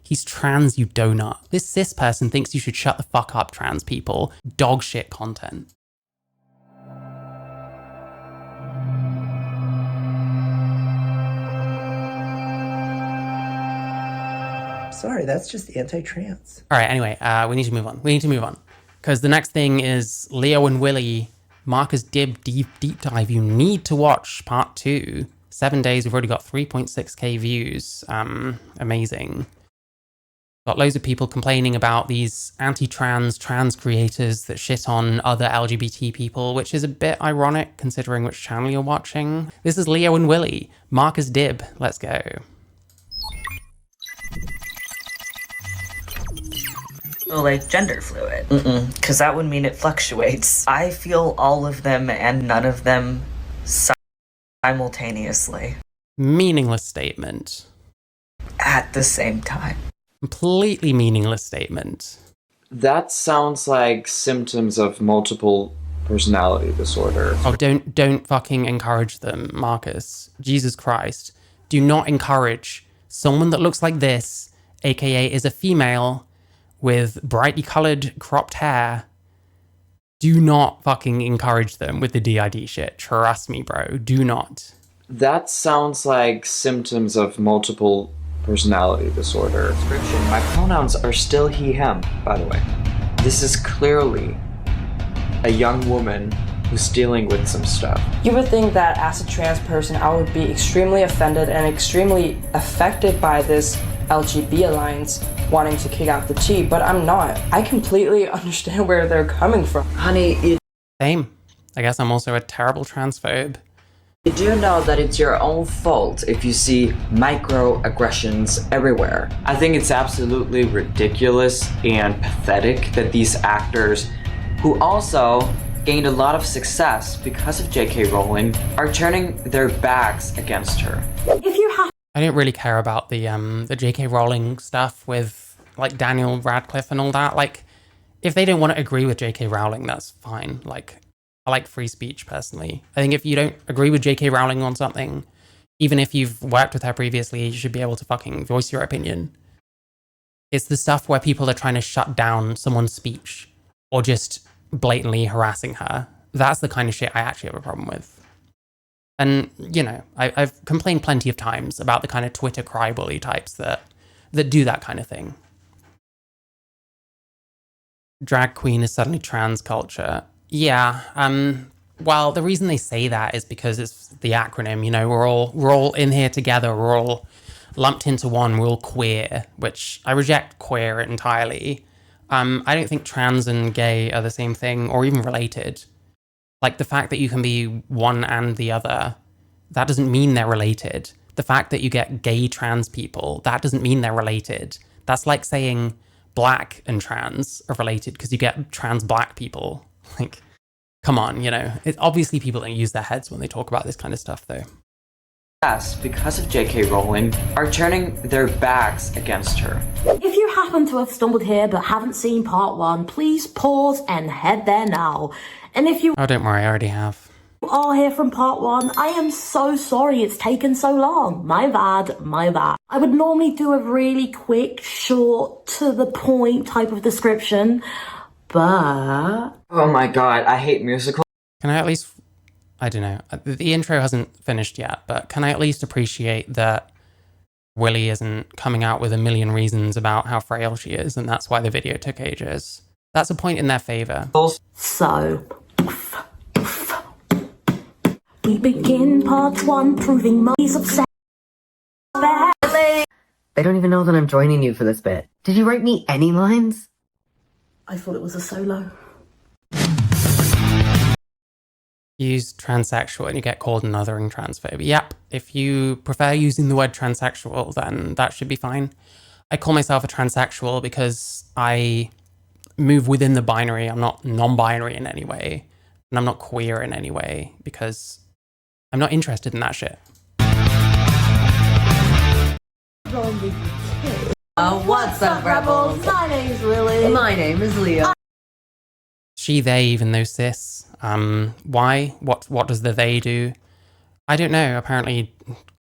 He's trans, you donut. This cis person thinks you should shut the fuck up, trans people. Dog shit content. Sorry, that's just anti-trans. All right, anyway, we need to move on. Because the next thing is Leo and Willy, Marcus Dib deep dive. You need to watch part 2. 7 days, we've already got 3.6k views. Amazing. Got loads of people complaining about these anti-trans trans creators that shit on other LGBT people, which is a bit ironic considering which channel you're watching. This is Leo and Willy, Marcus Dib. Let's go. Oh, like gender fluid. Because that would mean it fluctuates. I feel all of them and none of them simultaneously. Meaningless statement. At the same time. Completely meaningless statement. That sounds like symptoms of multiple personality disorder. Oh, don't fucking encourage them, Marcus. Jesus Christ. Do not encourage someone that looks like this, aka is a female, with brightly colored cropped hair. Do not fucking encourage them with the DID shit. Trust me, bro. Do not. That sounds like symptoms of multiple personality disorder. Description. My pronouns are still he, him, by the way. This is clearly a young woman who's dealing with some stuff. You would think that as a trans person, I would be extremely offended and extremely affected by this LGB alliance wanting to kick out the T, but I'm not. I completely understand where they're coming from. Honey, Same. I guess I'm also a terrible transphobe. you do know that it's your own fault if you see microaggressions everywhere. I think it's absolutely ridiculous and pathetic that these actors, who also gained a lot of success because of J.K. Rowling, are turning their backs against her. If you have I don't really care about the J.K. Rowling stuff with like Daniel Radcliffe and all that. Like, if they don't want to agree with J.K. Rowling, that's fine. Like, I like free speech personally. I think if you don't agree with J.K. Rowling on something, even if you've worked with her previously, you should be able to fucking voice your opinion. It's the stuff where people are trying to shut down someone's speech or just blatantly harassing her. That's the kind of shit I actually have a problem with. And, you know, I've complained plenty of times about the kind of Twitter crybully types that do that kind of thing. Drag queen is suddenly trans culture. Yeah, well, the reason they say that is because it's the acronym, you know, we're all in here together, we're all lumped into one, we're all queer, which I reject queer entirely. I don't think trans and gay are the same thing or even related. Like, the fact that you can be one and the other, that doesn't mean they're related. The fact that you get gay trans people, that doesn't mean they're related. That's like saying black and trans are related because you get trans black people. Like, come on, you know. Obviously people don't use their heads when they talk about this kind of stuff, though. Yes, because of J.K. Rowling, are turning their backs against her. If you happen to have stumbled here but haven't seen part 1, please pause and head there now. And if you Oh, don't worry, I already have. are here from part 1, I am so sorry it's taken so long. My bad, my bad. I would normally do a really quick, short, to the point type of description, but... Oh my god, I hate musicals. Can I at least, I don't know, the intro hasn't finished yet, but can I at least appreciate that Willy isn't coming out with a million reasons about how frail she is, and that's why the video took ages? That's a point in their favor. So... we begin part 1 proving Molly's obsessed. They don't even know that I'm joining you for this bit. Did you write me any lines? I thought it was a solo. Use transsexual and you get called an othering transphobe. Yep, if you prefer using the word transsexual, then that should be fine. I call myself a transsexual because I move within the binary. I'm not non-binary in any way, and I'm not queer in any way because I'm not interested in that shit. What's up, rebels? My name's Willy. My name is Leo. She, they, even though cis. Why? What does the they do? I don't know. Apparently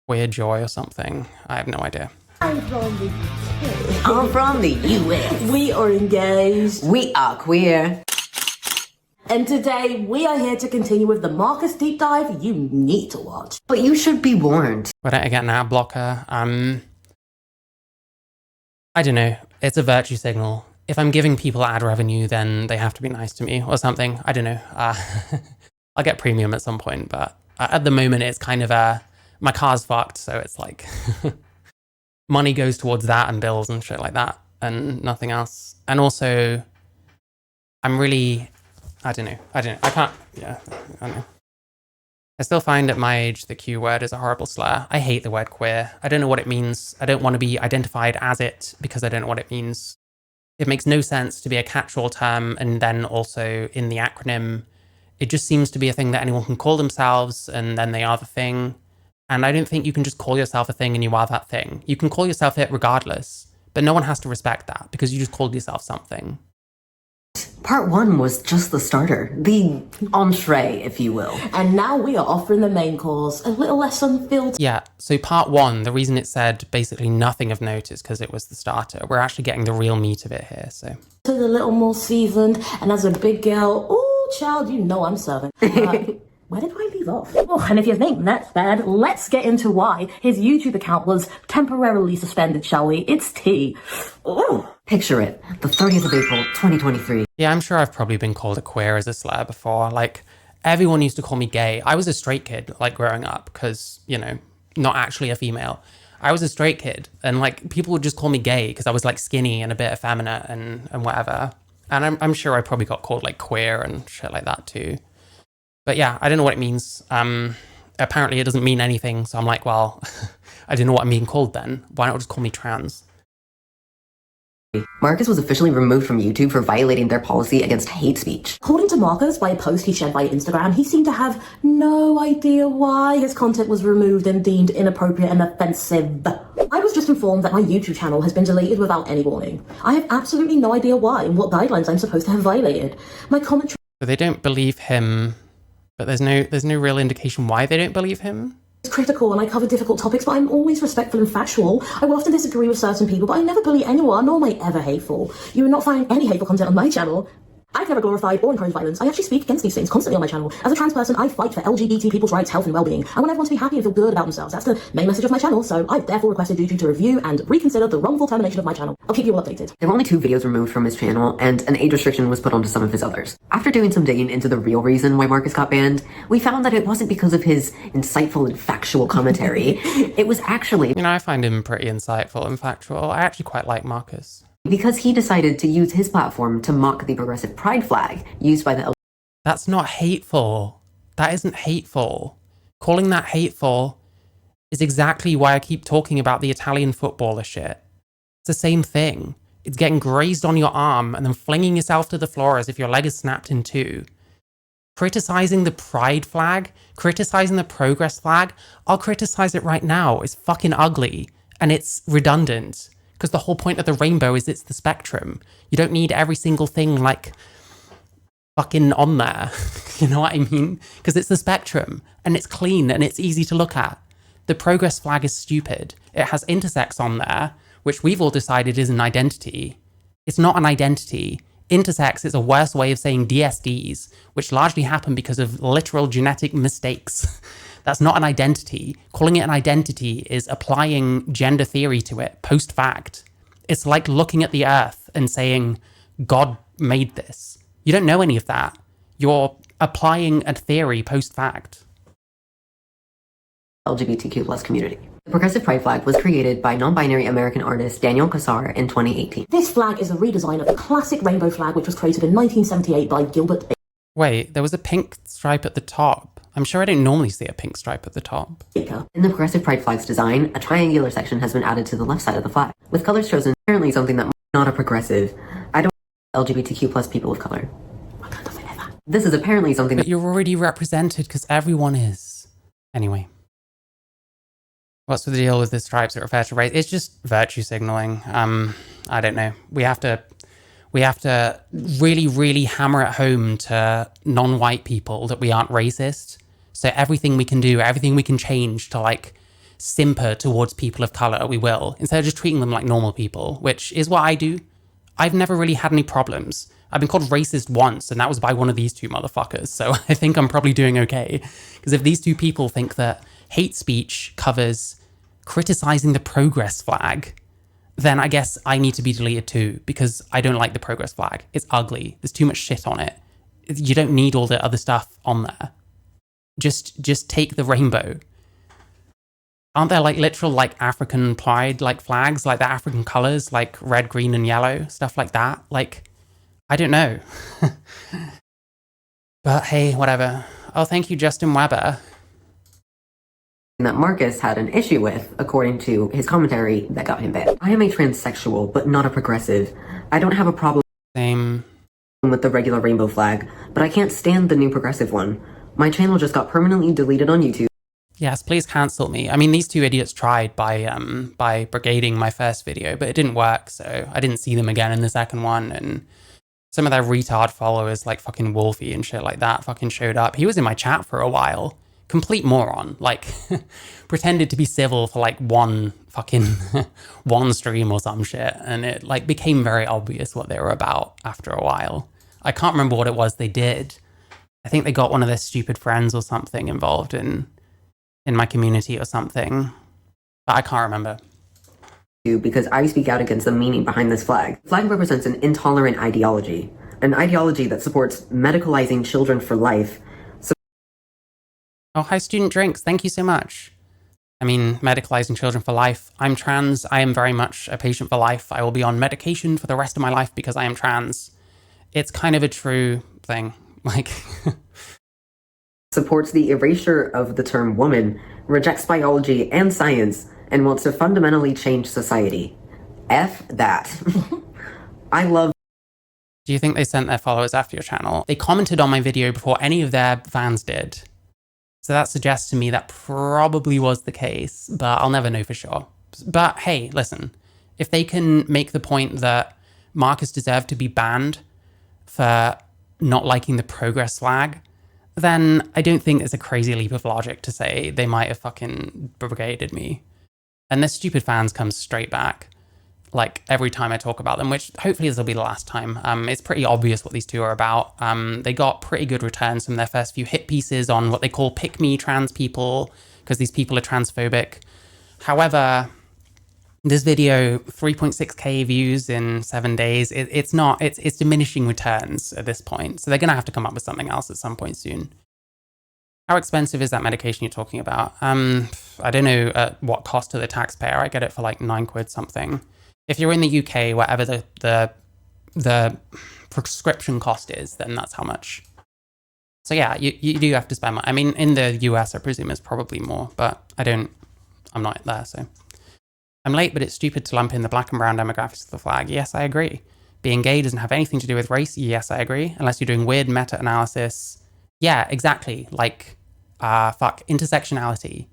queer joy or something. I have no idea. I'm from the UK. I'm from the US. We are engaged. We are queer. And today we are here to continue with the Marcus deep dive you need to watch. But you should be warned. Why don't I get an ad blocker? I don't know. It's a virtue signal. If I'm giving people ad revenue, then they have to be nice to me or something. I don't know. I'll get premium at some point, but at the moment it's kind of my car's fucked, so it's like money goes towards that and bills and shit like that and nothing else. And also, I'm really, I don't know. I don't know. I still find at my age the Q word is a horrible slur. I hate the word queer. I don't know what it means. I don't want to be identified as it because I don't know what it means. It makes no sense to be a catch-all term, and then also in the acronym, it just seems to be a thing that anyone can call themselves, and then they are the thing. And I don't think you can just call yourself a thing and you are that thing. You can call yourself it regardless, but no one has to respect that because you just called yourself something. Part 1 was just the starter, the entree, if you will. And now we are offering the main course, a little less unfiltered. Yeah, so part 1, the reason it said basically nothing of note is because it was the starter. We're actually getting the real meat of it here, so. A little more seasoned, and as a big girl, ooh, child, you know I'm serving. Where did I leave off? Oh, and if you think that's bad, let's get into why his YouTube account was temporarily suspended, shall we? It's T. Ooh. Picture it, the 30th of April, 2023. Yeah, I'm sure I've probably been called a queer as a slur before. Like, everyone used to call me gay. I was a straight kid, like, growing up, because, you know, not actually a female. I was a straight kid, and, like, people would just call me gay because I was, like, skinny and a bit effeminate and whatever. And I'm sure I probably got called, like, queer and shit like that, too. But yeah, I don't know what it means. Apparently it doesn't mean anything, so I'm like, well, I don't know what I'm being called then. Why not just call me trans? Marcus was officially removed from YouTube for violating their policy against hate speech. According to Marcus, by a post he shared via Instagram, he seemed to have no idea why his content was removed and deemed inappropriate and offensive. I was just informed that my YouTube channel has been deleted without any warning. I have absolutely no idea why and what guidelines I'm supposed to have violated. My commentary... So they don't believe him, but there's no real indication why they don't believe him. It's critical and I cover difficult topics, but I'm always respectful and factual. I will often disagree with certain people, but I never bully anyone, nor am I ever hateful. You will not find any hateful content on my channel. I've never glorified or encouraged violence. I actually speak against these things constantly on my channel. As a trans person, I fight for LGBT people's rights, health and well-being. I want everyone to be happy and feel good about themselves. That's the main message of my channel, so I've therefore requested YouTube to review and reconsider the wrongful termination of my channel. I'll keep you all updated. There were only 2 videos removed from his channel, and an age restriction was put onto some of his others. After doing some digging into the real reason why Marcus got banned, we found that it wasn't because of his insightful and factual commentary. It was actually... You know, I find him pretty insightful and factual. I actually quite like Marcus. because he decided to use his platform to mock the progressive pride flag used by the... That's not hateful. That isn't hateful. Calling that hateful is exactly why I keep talking about the Italian footballer shit. It's the same thing. It's getting grazed on your arm and then flinging yourself to the floor as if your leg is snapped in two. Criticizing the pride flag, criticizing the progress flag, I'll criticize it right now. It's fucking ugly and it's redundant because the whole point of the rainbow is it's the spectrum. You don't need every single thing like fucking on there. You know what I mean? Because it's the spectrum and it's clean and it's easy to look at. The progress flag is stupid. It has intersex on there, which we've all decided is an identity. It's not an identity. Intersex is a worse way of saying DSDs, which largely happen because of literal genetic mistakes. That's not an identity. Calling it an identity is applying gender theory to it post-fact. It's like looking at the earth and saying, God made this. You don't know any of that. You're applying a theory post-fact. LGBTQ plus community. The progressive pride flag was created by non-binary American artist Daniel Cassar in 2018. This flag is a redesign of the classic rainbow flag, which was created in 1978 by Gilbert. Wait, there was a pink stripe at the top. I'm sure I don't normally see a pink stripe at the top. In the progressive pride flag's design, a triangular section has been added to the left side of the flag, with colors chosen apparently something that not a progressive. I don't LGBTQ plus people of color. This is apparently something But that you're already represented because everyone is. Anyway. What's the deal with the stripes that refer to race? It's just virtue signaling. I don't know. We have to really, really hammer it home to non-white people that we aren't racist. So everything we can do, everything we can change to like simper towards people of color, we will, instead of just treating them like normal people, which is what I do. I've never really had any problems. I've been called racist once, and that was by one of these two motherfuckers, so I think I'm probably doing okay. Because if these two people think that hate speech covers criticizing the progress flag, then I guess I need to be deleted too, because I don't like the progress flag. It's ugly. There's too much shit on it. You don't need all the other stuff on there. Just take the rainbow. Aren't there like literal like African pride like flags, like the African colors, like red, green, and yellow, stuff like that? Like, I don't know. But hey, whatever. Oh, thank you, Justin Weber. That Marcus had an issue with, according to his commentary that got him banned. I am a transsexual, but not a progressive. I don't have a problem Same. with the regular rainbow flag, but I can't stand the new progressive one. My channel just got permanently deleted on YouTube. Yes, please cancel me. I mean, these two idiots tried by brigading my first video, but it didn't work, so I didn't see them again in the second one, and some of their retard followers, like fucking Wolfie and shit like that, fucking showed up. He was in my chat for a while. Complete moron. Like, pretended to be civil for like one stream or some shit, and it like became very obvious what they were about after a while. I can't remember what it was they did. I think they got one of their stupid friends or something involved in my community or something, but I can't remember. Because I speak out against the meaning behind this flag. The flag represents an intolerant ideology, an ideology that supports medicalizing children for life. Oh, hi, Student Drinks. Thank you so much. I mean, medicalizing children for life. I'm trans. I am very much a patient for life. I will be on medication for the rest of my life because I am trans. It's kind of a true thing. Like, supports the erasure of the term woman, rejects biology and science, and wants to fundamentally change society. F that. I love. Do you think they sent their followers after your channel? They commented on my video before any of their fans did. So that suggests to me that probably was the case, but I'll never know for sure. But hey, listen, if they can make the point that Marcus deserved to be banned for not liking the progress flag, then I don't think it's a crazy leap of logic to say they might have fucking brigaded me. And their stupid fans come straight back, like every time I talk about them, which hopefully this will be the last time. It's pretty obvious what these two are about. They got pretty good returns from their first few hit pieces on what they call pick-me trans people, because these people are transphobic. However, this video, 3.6k views in 7 days, it's diminishing returns at this point. So they're going to have to come up with something else at some point soon. How expensive is that medication you're talking about? I don't know at what cost to the taxpayer. I get it for like 9 quid something. If you're in the UK, whatever the prescription cost is, then that's how much. So yeah, you do have to spend money. I mean, in the US, I presume it's probably more, but I'm not there, so. I'm late, but it's stupid to lump in the black and brown demographics of the flag. Yes, I agree. Being gay doesn't have anything to do with race. Yes, I agree. Unless you're doing weird meta-analysis. Yeah, exactly. Like, intersectionality,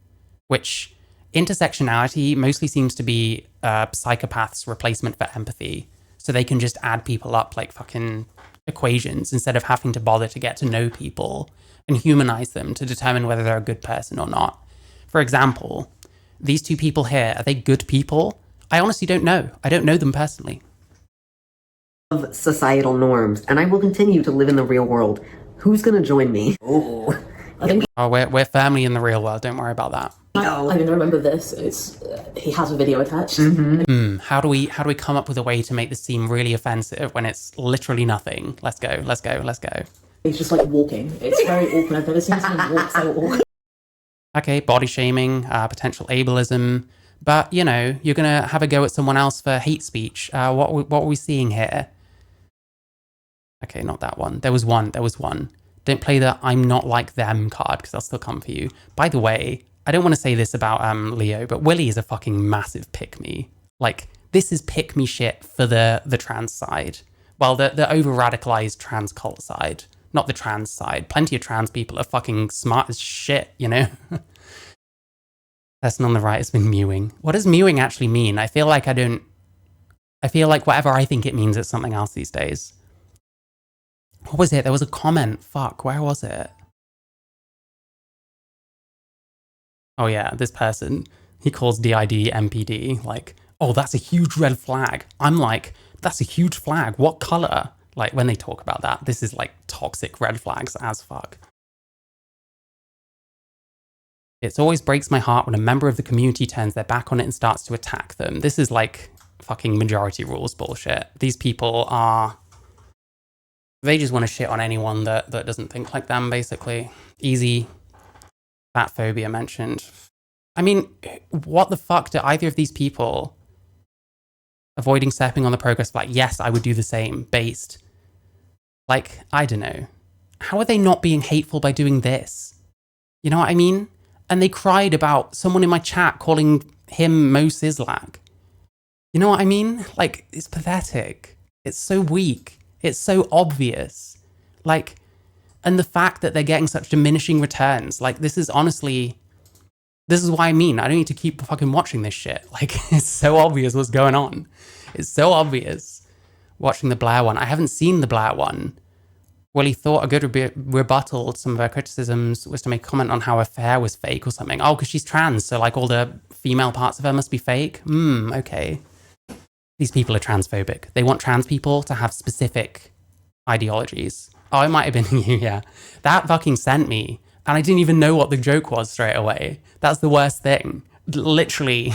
which intersectionality mostly seems to be psychopath's replacement for empathy. So they can just add people up like fucking equations instead of having to bother to get to know people and humanize them to determine whether they're a good person or not. For example, these two people here, are they good people? I honestly don't know. I don't know them personally. Of societal norms, and I will continue to live in the real world. Who's gonna join me? Oh, Oh, we're firmly in the real world. Don't worry about that. I mean, I remember this. It's he has a video attached. How do we come up with a way to make this seem really offensive when it's literally nothing? Let's go. He's just like walking. It's very awkward. I've never seen someone walk so awkward. Okay, body shaming, potential ableism, but you know, you're gonna have a go at someone else for hate speech. What are we seeing here? Okay, not that one. There was one. Don't play the I'm not like them card, because I'll still come for you. By the way, I don't want to say this about Leo, but Willy is a fucking massive pick-me. Like, this is pick-me shit for the trans side. Well, the over-radicalized trans cult side. Not the trans side. Plenty of trans people are fucking smart as shit, you know? Person on the right has been mewing. What does mewing actually mean? I feel like whatever I think it means, it's something else these days. What was it? There was a comment. Fuck, where was it? Oh yeah, this person. He calls DID MPD, like, oh, that's a huge red flag. I'm like, that's a huge flag. What color? Like, when they talk about that, this is like toxic red flags as fuck. It always breaks my heart when a member of the community turns their back on it and starts to attack them. This is like fucking majority rules bullshit. These people are... They just want to shit on anyone that doesn't think like them, basically. Easy. Fat phobia mentioned. I mean, what the fuck do either of these people... Avoiding stepping on the progress flag, yes, I would do the same, based. Like, I don't know. How are they not being hateful by doing this? You know what I mean? And they cried about someone in my chat calling him Mo Sislak. You know what I mean? Like, it's pathetic. It's so weak. It's so obvious. Like, and the fact that they're getting such diminishing returns, like, this is honestly... This is what I mean. I don't need to keep fucking watching this shit. Like, it's so obvious what's going on. It's so obvious. Watching the Blair one. I haven't seen the Blair one. Willy thought a good rebuttal to some of her criticisms was to make a comment on how her hair was fake or something. Oh, because she's trans, so like all the female parts of her must be fake? Okay. These people are transphobic. They want trans people to have specific ideologies. Oh, it might have been you, yeah. That fucking sent me. And I didn't even know what the joke was straight away. That's the worst thing. Literally.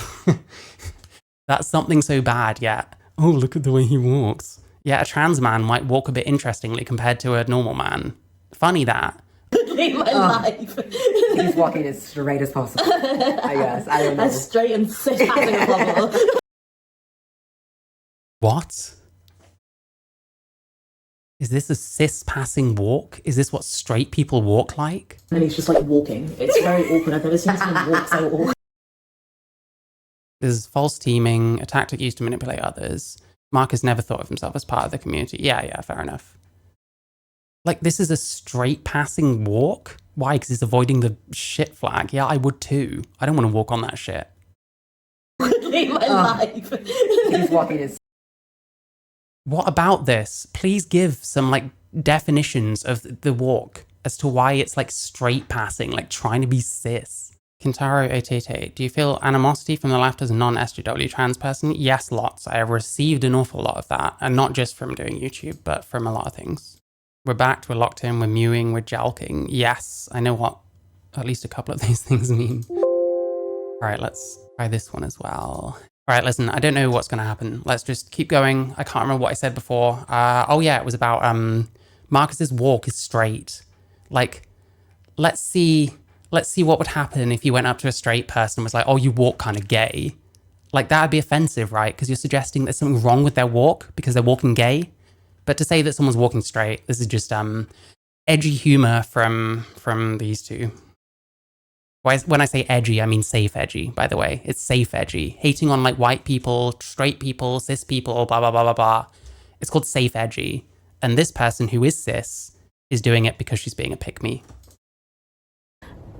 That's something so bad, yeah. Oh, look at the way he walks. Yeah, a trans man might walk a bit interestingly compared to a normal man. Funny that. In my life. He's walking as straight as possible. I guess. I don't know. As straight and cis as possible. What? Is this a cis-passing walk? Is this what straight people walk like? And he's just like walking. It's very awkward. I've never seen someone walk so awkward. This is false teaming, a tactic used to manipulate others. Marcus never thought of himself as part of the community. Yeah, fair enough. Like, this is a straight-passing walk? Why? Because he's avoiding the shit flag. Yeah, I would too. I don't want to walk on that shit. In my life. He's walking his... What about this? Please give some, like, definitions of the walk as to why it's, like, straight passing, like, trying to be cis. Kintaro 888, do you feel animosity from the left as a non-SJW trans person? Yes, lots. I have received an awful lot of that, and not just from doing YouTube, but from a lot of things. We're backed, we're locked in, we're mewing, we're jalking. Yes, I know what at least a couple of these things mean. All right, let's try this one as well. All right, listen, I don't know what's going to happen. Let's just keep going. I can't remember what I said before. Oh yeah, it was about Marcus's walk is straight. Like, let's see what would happen if you went up to a straight person and was like, oh, you walk kind of gay. Like, that would be offensive, right? Because you're suggesting there's something wrong with their walk because they're walking gay. But to say that someone's walking straight, this is just edgy humor from these two. When I say edgy, I mean safe edgy, by the way. It's safe edgy. Hating on, like, white people, straight people, cis people, blah, blah, blah, blah, blah. It's called safe edgy. And this person who is cis is doing it because she's being a pick-me.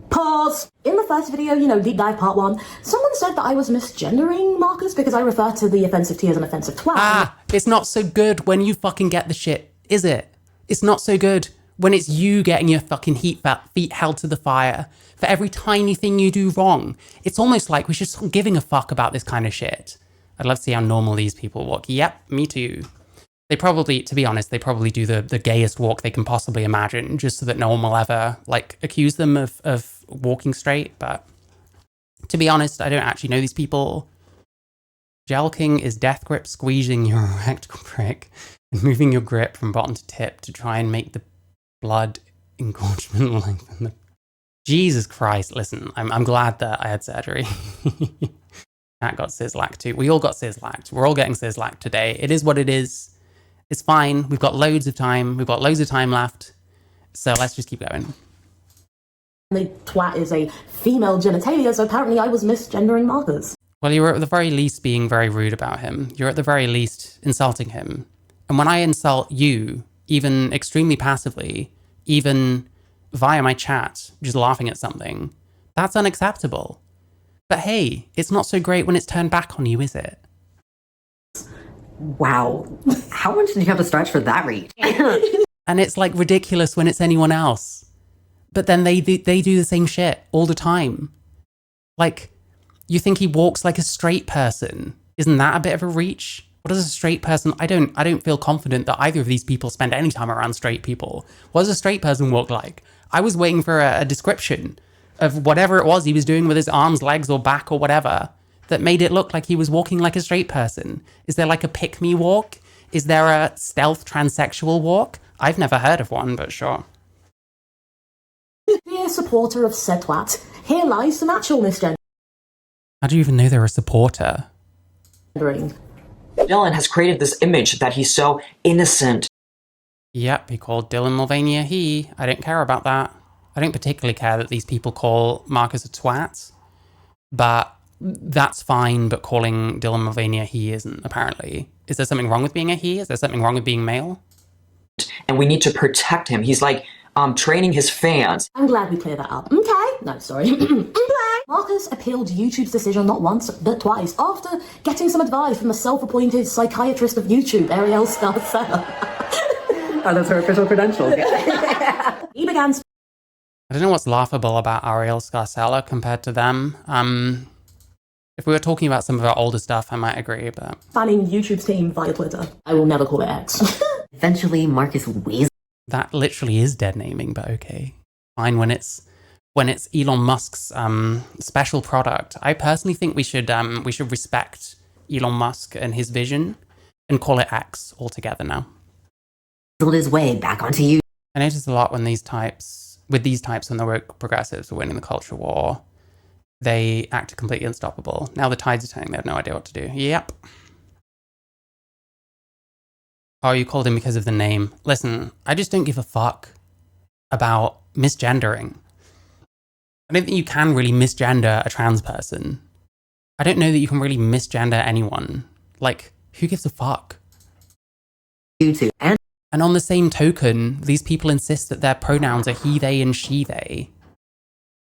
Pause. In the first video, deep dive part 1, someone said that I was misgendering Marcus because I refer to the offensive T as an offensive twat. It's not so good when you fucking get the shit, is it? It's not so good when it's you getting your fucking feet held to the fire for every tiny thing you do wrong. It's almost like we should stop giving a fuck about this kind of shit. I'd love to see how normal these people walk. Yep, me too. They probably, to be honest, they probably do the gayest walk they can possibly imagine just so that no one will ever, like, accuse them of walking straight. But to be honest, I don't actually know these people. Jelking is death grip squeezing your erect prick and moving your grip from bottom to tip to try and make the blood engorgement lengthen. Jesus Christ, listen, I'm glad that I had surgery. That got sislacked too. We all got sislacked. We're all getting sislacked today. It is what it is. It's fine. We've got loads of time. We've got loads of time left. So let's just keep going. The twat is a female genitalia, so apparently I was misgendering Marcus. Well, you were at the very least being very rude about him. You're at the very least insulting him. And when I insult you, even extremely passively, even via my chat, just laughing at something, that's unacceptable. But hey, it's not so great when it's turned back on you, is it? Wow. How much did you have to stretch for that reach? And it's like ridiculous when it's anyone else. But then they do the same shit all the time. Like, You think he walks like a straight person? Isn't that a bit of a reach? What does a straight person... I don't feel confident that either of these people spend any time around straight people. What does a straight person walk like? I was waiting for a description of whatever it was he was doing with his arms, legs, or back, or whatever, that made it look like he was walking like a straight person. Is there like a pick-me walk? Is there a stealth transsexual walk? I've never heard of one, but sure. Dear supporter of said twat, here lies some actual misgendering. How do you even know they're a supporter? Dylan has created this image that he's so innocent. Yep, he called Dylan Mulvaney a he. I don't care about that. I don't particularly care that these people call Marcus a twat, but that's fine, but calling Dylan Mulvaney a he isn't, apparently. Is there something wrong with being a he? Is there something wrong with being male? And we need to protect him. He's like, training his fans. I'm glad we cleared that up. Okay. No, sorry. Marcus appealed YouTube's decision not once, but twice, after getting some advice from the self-appointed psychiatrist of YouTube, Ariel Scarcella. Oh, those are official credentials. He began I don't know what's laughable about Ariel Scarcella compared to them. If we were talking about some of our older stuff, I might agree, but... spanning YouTube's team via Twitter. I will never call it X. Eventually, Marcus Weasley. That literally is dead naming, but okay. Fine when it's Elon Musk's special product. I personally think we should respect Elon Musk and his vision and call it X altogether now. His way back onto you. I notice a lot when these types when the woke progressives are winning the culture war, they act completely unstoppable. Now the tides are turning, they have no idea what to do. Yep. Oh, you called him because of the name. Listen, I just don't give a fuck about misgendering. I don't think you can really misgender a trans person. I don't know that you can really misgender anyone. Like, who gives a fuck? You too. And on the same token, these people insist that their pronouns are he, they, and she, they.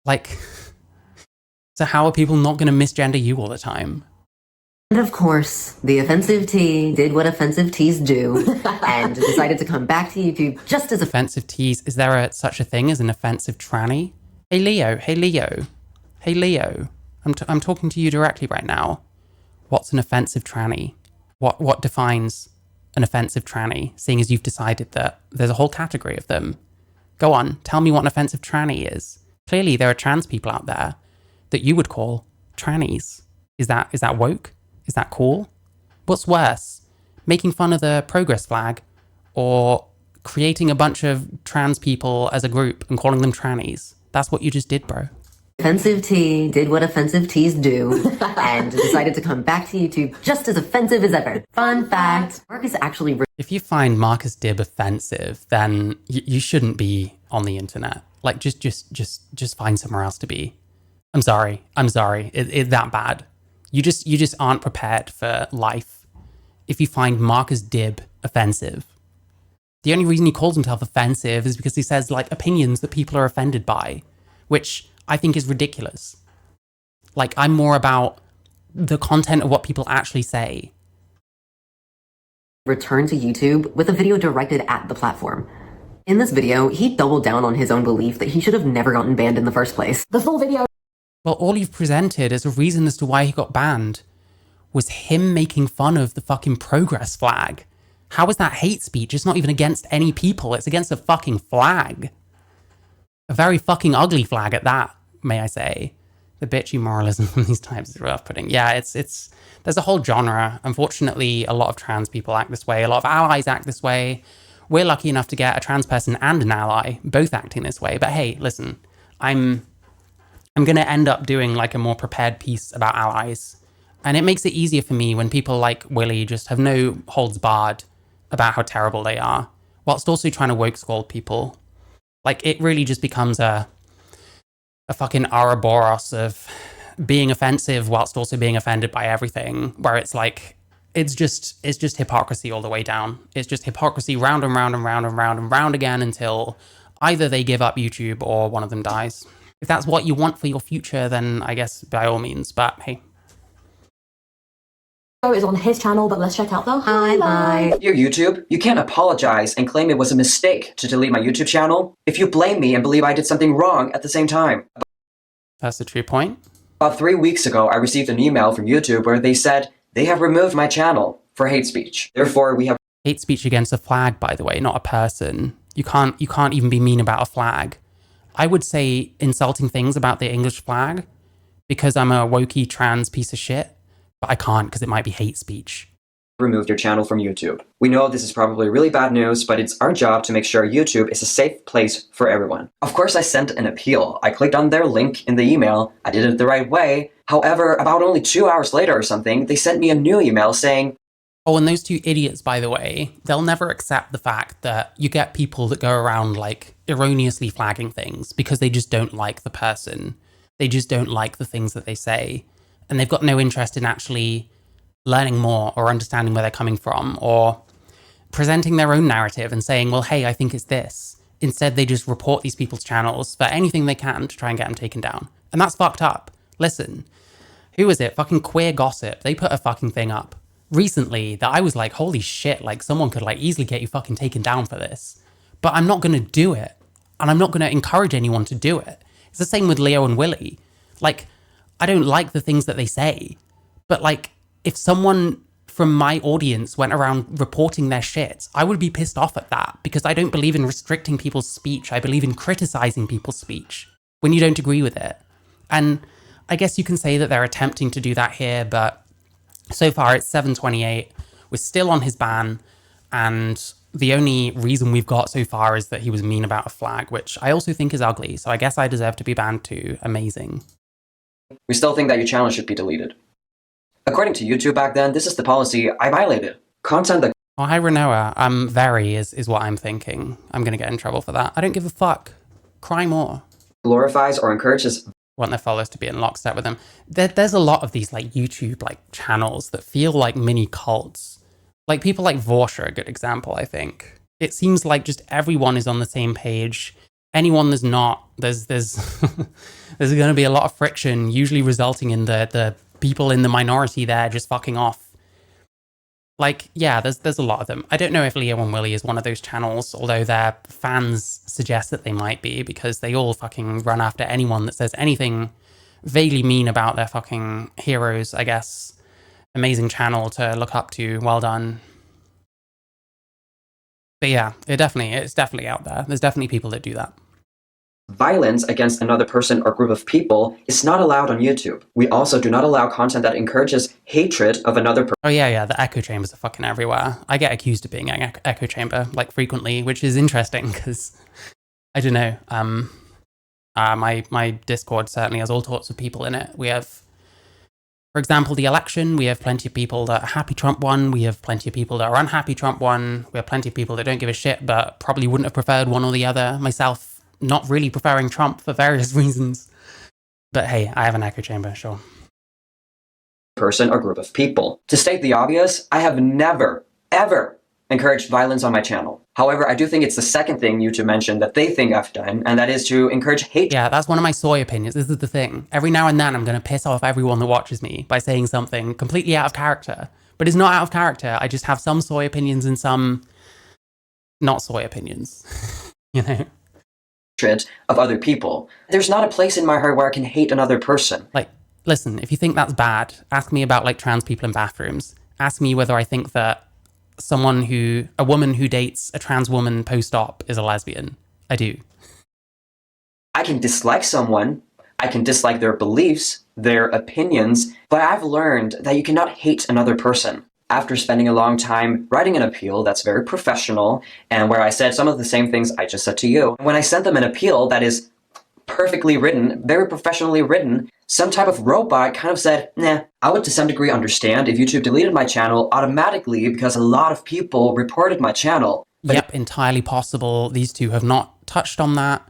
Like, so how are people not going to misgender you all the time? And of course, the offensive T did what offensive Ts do and decided to come back to YouTube just as offensive Ts. Is there such a thing as an offensive tranny? Hey Leo, hey Leo, hey Leo. I'm talking to you directly right now. What's an offensive tranny? What defines an offensive tranny, seeing as you've decided that there's a whole category of them? Go on, tell me what an offensive tranny is. Clearly there are trans people out there that you would call trannies. Is that woke? Is that cool? What's worse, making fun of the progress flag or creating a bunch of trans people as a group and calling them trannies? That's what you just did, bro. offensive T did what offensive Ts do and decided to come back to YouTube just as offensive as ever. Fun fact, Marcus actually... If you find Marcus Dib offensive, then you shouldn't be on the internet. Like, just find somewhere else to be. I'm sorry. It's that bad. You just aren't prepared for life if you find Marcus Dib offensive. The only reason he calls himself offensive is because he says, like, opinions that people are offended by, which I think is ridiculous. Like, I'm more about the content of what people actually say. Returned to YouTube with a video directed at the platform. In this video, he doubled down on his own belief that he should have never gotten banned in the first place. The full video... Well, all you've presented as a reason as to why he got banned was him making fun of the fucking progress flag. How is that hate speech? It's not even against any people. It's against a fucking flag. A very fucking ugly flag at that, may I say. The bitchy moralism from these types is rough putting. Yeah, it's there's a whole genre. Unfortunately, a lot of trans people act this way. A lot of allies act this way. We're lucky enough to get a trans person and an ally both acting this way. But hey, listen, I'm going to end up doing like a more prepared piece about allies. And it makes it easier for me when people like Willy just have no holds barred about how terrible they are, whilst also trying to woke scold people. Like, it really just becomes a fucking Ouroboros of being offensive whilst also being offended by everything, where it's like, it's just hypocrisy all the way down. It's just hypocrisy round and round and round and round and round again until either they give up YouTube or one of them dies. If that's what you want for your future, then I guess by all means, but hey. Is on his channel, but let's check out the highlight. Dear YouTube, you can't apologize and claim it was a mistake to delete my YouTube channel if you blame me and believe I did something wrong at the same time. That's the true point. About 3 weeks ago, I received an email from YouTube where they said they have removed my channel for hate speech. Therefore, we have Hate speech against a flag, by the way, not a person. You can't even be mean about a flag. I would say insulting things about the English flag because I'm a wokey trans piece of shit, but I can't because it might be hate speech. removed your channel from YouTube. We know this is probably really bad news, but it's our job to make sure YouTube is a safe place for everyone. Of course, I sent an appeal. I clicked on their link in the email. I did it the right way. However, about only 2 hours later or something, they sent me a new email saying, oh, and those two idiots, by the way, they'll never accept the fact that you get people that go around like erroneously flagging things because they just don't like the person. They just don't like the things that they say. And they've got no interest in actually learning more or understanding where they're coming from or presenting their own narrative and saying, well, hey, I think it's this. Instead, they just report these people's channels for anything they can to try and get them taken down. And that's fucked up. Listen, who is it? Fucking Queer Gossip. They put a fucking thing up recently that I was like, holy shit, like someone could like easily get you fucking taken down for this. But I'm not going to do it. And I'm not going to encourage anyone to do it. It's the same with Leo and Willy. Like, I don't like the things that they say. But like, if someone from my audience went around reporting their shit, I would be pissed off at that because I don't believe in restricting people's speech. I believe in criticizing people's speech when you don't agree with it. And I guess you can say that they're attempting to do that here, but so far it's 728. We're still on his ban, and the only reason we've got so far is that he was mean about a flag, which I also think is ugly, so I guess I deserve to be banned too. Amazing. we still think that your channel should be deleted. According to YouTube back then, this is the policy I violated. Content that Oh, hi, Renoa. Very is what I'm thinking. I'm going to get in trouble for that. I don't give a fuck. Cry more. glorifies or encourages Want their followers to be in lockstep with them. There's a lot of these like YouTube like channels that feel like mini cults. Like people like Vorsh are a good example, I think. It seems like just everyone is on the same page. Anyone that's not, there's there's going to be a lot of friction, usually resulting in the people in the minority there just fucking off. Like, yeah, there's a lot of them. I don't know if Leo and Willy is one of those channels, although their fans suggest that they might be because they all fucking run after anyone that says anything vaguely mean about their fucking heroes, I guess. Amazing channel to look up to. Well done. But yeah, it's definitely out there. There's definitely people that do that. violence against another person or group of people is not allowed on YouTube. We also do not allow content that encourages hatred of another person. Oh yeah, the echo chambers are fucking everywhere. I get accused of being an echo chamber like frequently, which is interesting because I don't know. My Discord certainly has all sorts of people in it. We have, for example, the election. We have plenty of people that are happy Trump won. We have plenty of people that are unhappy Trump won. We have plenty of people that don't give a shit, but probably wouldn't have preferred one or the other. Myself, not really preferring Trump for various reasons. But hey, I have an echo chamber, sure. Person or group of people. To state the obvious, I have never, ever encouraged violence on my channel. However, I do think it's the second thing YouTube mentioned that they think I've done, and that is to encourage hate. Yeah, that's one of my soy opinions. This is the thing. Every now and then I'm going to piss off everyone that watches me by saying something completely out of character. But it's not out of character. I just have some soy opinions and some not soy opinions. You know? Of other people. There's not a place in my heart where I can hate another person. Like, listen, if you think that's bad, ask me about like trans people in bathrooms. Ask me whether I think that a woman who dates a trans woman post-op is a lesbian. I do. I can dislike someone, I can dislike their beliefs, their opinions, but I've learned that you cannot hate another person. After spending a long time writing an appeal that's very professional, and where I said some of the same things I just said to you, when I sent them an appeal that is perfectly written, very professionally written, some type of robot kind of said, nah, I would to some degree understand if YouTube deleted my channel automatically because a lot of people reported my channel. Yep, entirely possible. These two have not touched on that.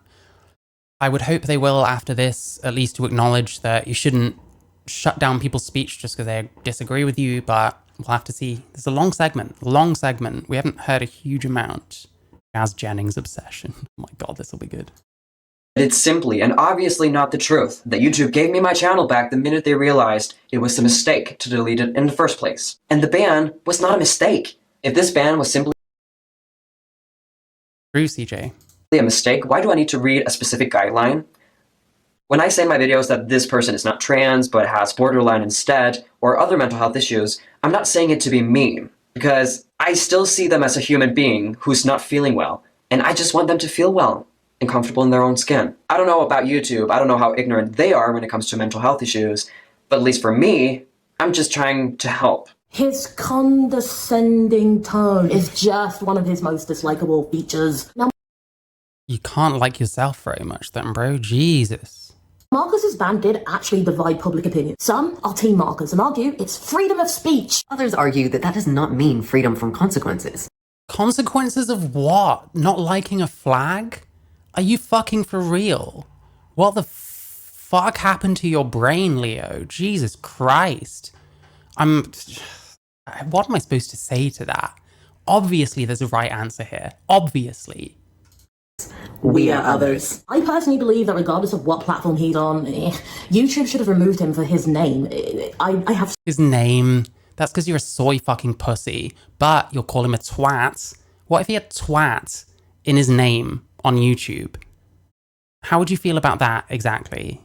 I would hope they will after this, at least to acknowledge that you shouldn't shut down people's speech just because they disagree with you, but we'll have to see. There's a long segment. We haven't heard a huge amount. Jazz Jennings obsession. Oh my god, this will be good. It's simply and obviously not the truth that YouTube gave me my channel back the minute they realized it was a mistake to delete it in the first place. And the ban was not a mistake. If this ban was simply True, CJ. a mistake, why do I need to read a specific guideline? When I say in my videos that this person is not trans but has borderline instead, or other mental health issues, I'm not saying it to be mean, because I still see them as a human being who's not feeling well, and I just want them to feel well and comfortable in their own skin. I don't know about YouTube, I don't know how ignorant they are when it comes to mental health issues, but at least for me, I'm just trying to help. His condescending tone is just one of his most dislikable features. Now, You can't like yourself very much then, bro. Jesus. Marcus's ban did actually divide public opinion. Some are team Marcus and argue it's freedom of speech. Others argue that that does not mean freedom from consequences. Consequences of what? Not liking a flag? Are you fucking for real? What the fuck happened to your brain, Leo? Jesus Christ. What am I supposed to say to that? Obviously there's a right answer here. Obviously. We are others. I personally believe that regardless of what platform he's on, YouTube should have removed him for his name. I have... His name? That's because you're a soy fucking pussy. But you'll call him a twat. What if he had twat in his name on YouTube? How would you feel about that exactly?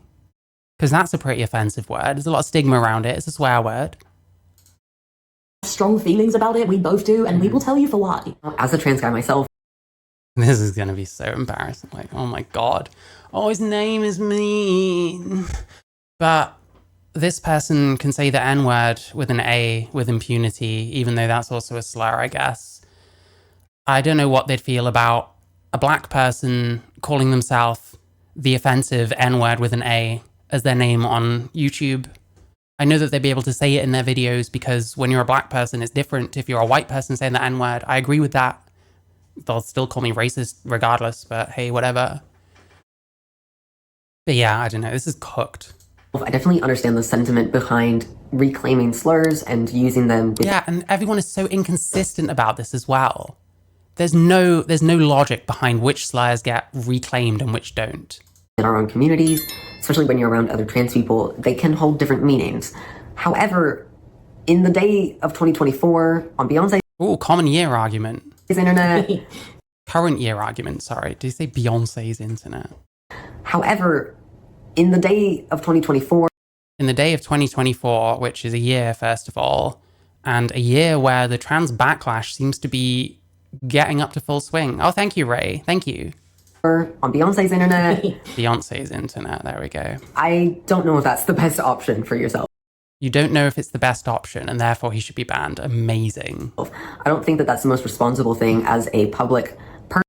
Because that's a pretty offensive word. There's a lot of stigma around it. It's a swear word. Strong feelings about it. We both do, and we will tell you for why. As a trans guy myself, This is going to be so embarrassing. Like, oh my God. Oh, his name is mean. But this person can say the N-word with an A with impunity, even though that's also a slur, I guess. I don't know what they'd feel about a black person calling themselves the offensive N-word with an A as their name on YouTube. I know that they'd be able to say it in their videos because when you're a black person, it's different if you're a white person saying the N-word. I agree with that. They'll still call me racist regardless, but hey, whatever. But yeah, I don't know. This is cooked. I definitely understand the sentiment behind reclaiming slurs and using them with... Yeah, and everyone is so inconsistent about this as well. There's no logic behind which slurs get reclaimed and which don't. In our own communities, especially when you're around other trans people, they can hold different meanings. However, in the day of 2024, on Beyonce's Ooh, common year argument. internet... Current year argument, sorry. Did you say Beyonce's internet? However, in the day of 2024... In the day of 2024, which is a year, first of all, and a year where the trans backlash seems to be getting up to full swing. Oh, thank you, Ray. Thank you. On Beyonce's internet... Beyonce's internet, there we go. I don't know if that's the best option for yourself. You don't know if it's the best option, and therefore he should be banned. Amazing. I don't think that that's the most responsible thing as a public person.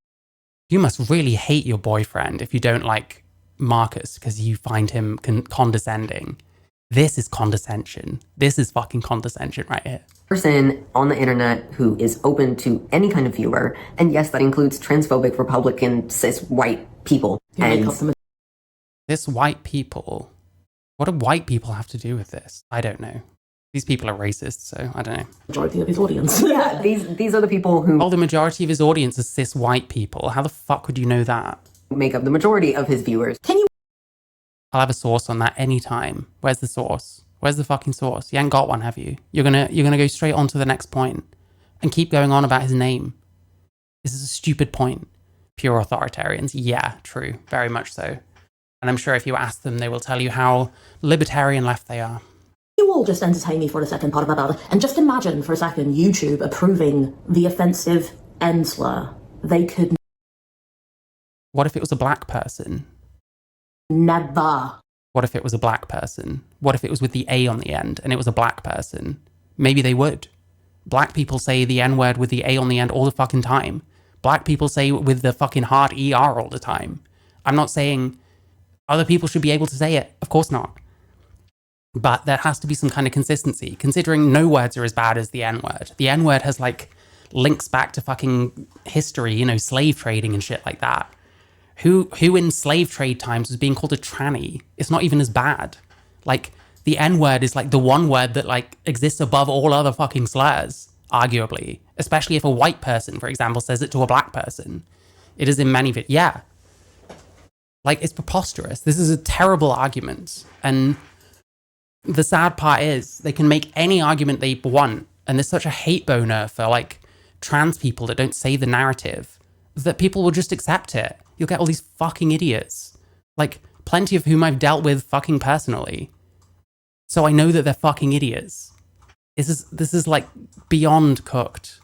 You must really hate your boyfriend if you don't like Marcus because you find him condescending. This is condescension. This is fucking condescension right here. Person on the internet who is open to any kind of viewer, and yes, that includes transphobic, Republican, cis, white people. And Cis white people? What do white people have to do with this? I don't know. These people are racist, so I don't know. Majority of his audience. yeah, these are the people who Oh, the majority of his audience is cis white people. How the fuck would you know that? make up the majority of his viewers. Can you... I'll have a source on that anytime. Where's the source? Where's the fucking source? You ain't got one, have you? You're gonna go straight on to the next point and keep going on about his name. This is a stupid point. Pure authoritarians. Yeah, true. Very much so. And I'm sure if you ask them, they will tell you how libertarian left they are. You all just entertain me for a second, and just imagine for a second YouTube approving the offensive N slur. They could What if it was a black person? never. What if it was a black person? What if it was with the A on the end and it was a black person? Maybe they would. Black people say the N-word with the A on the end all the fucking time. Black people say it with the fucking hard ER all the time. I'm not saying other people should be able to say it. Of course not. But there has to be some kind of consistency, considering no words are as bad as the N-word. The N-word has, like, links back to fucking history, you know, slave trading and shit like that. Who in slave trade times was being called a tranny? It's not even as bad. Like, the N-word is, like, the one word that, like, exists above all other fucking slurs, arguably. Especially if a white person, for example, says it to a black person. It is in many... Yeah. Like, it's preposterous. This is a terrible argument. And the sad part is they can make any argument they want. And there's such a hate boner for, like, trans people that don't say the narrative that people will just accept it. You'll get all these fucking idiots. Like, plenty of whom I've dealt with fucking personally. So I know that they're fucking idiots. This is like beyond cooked.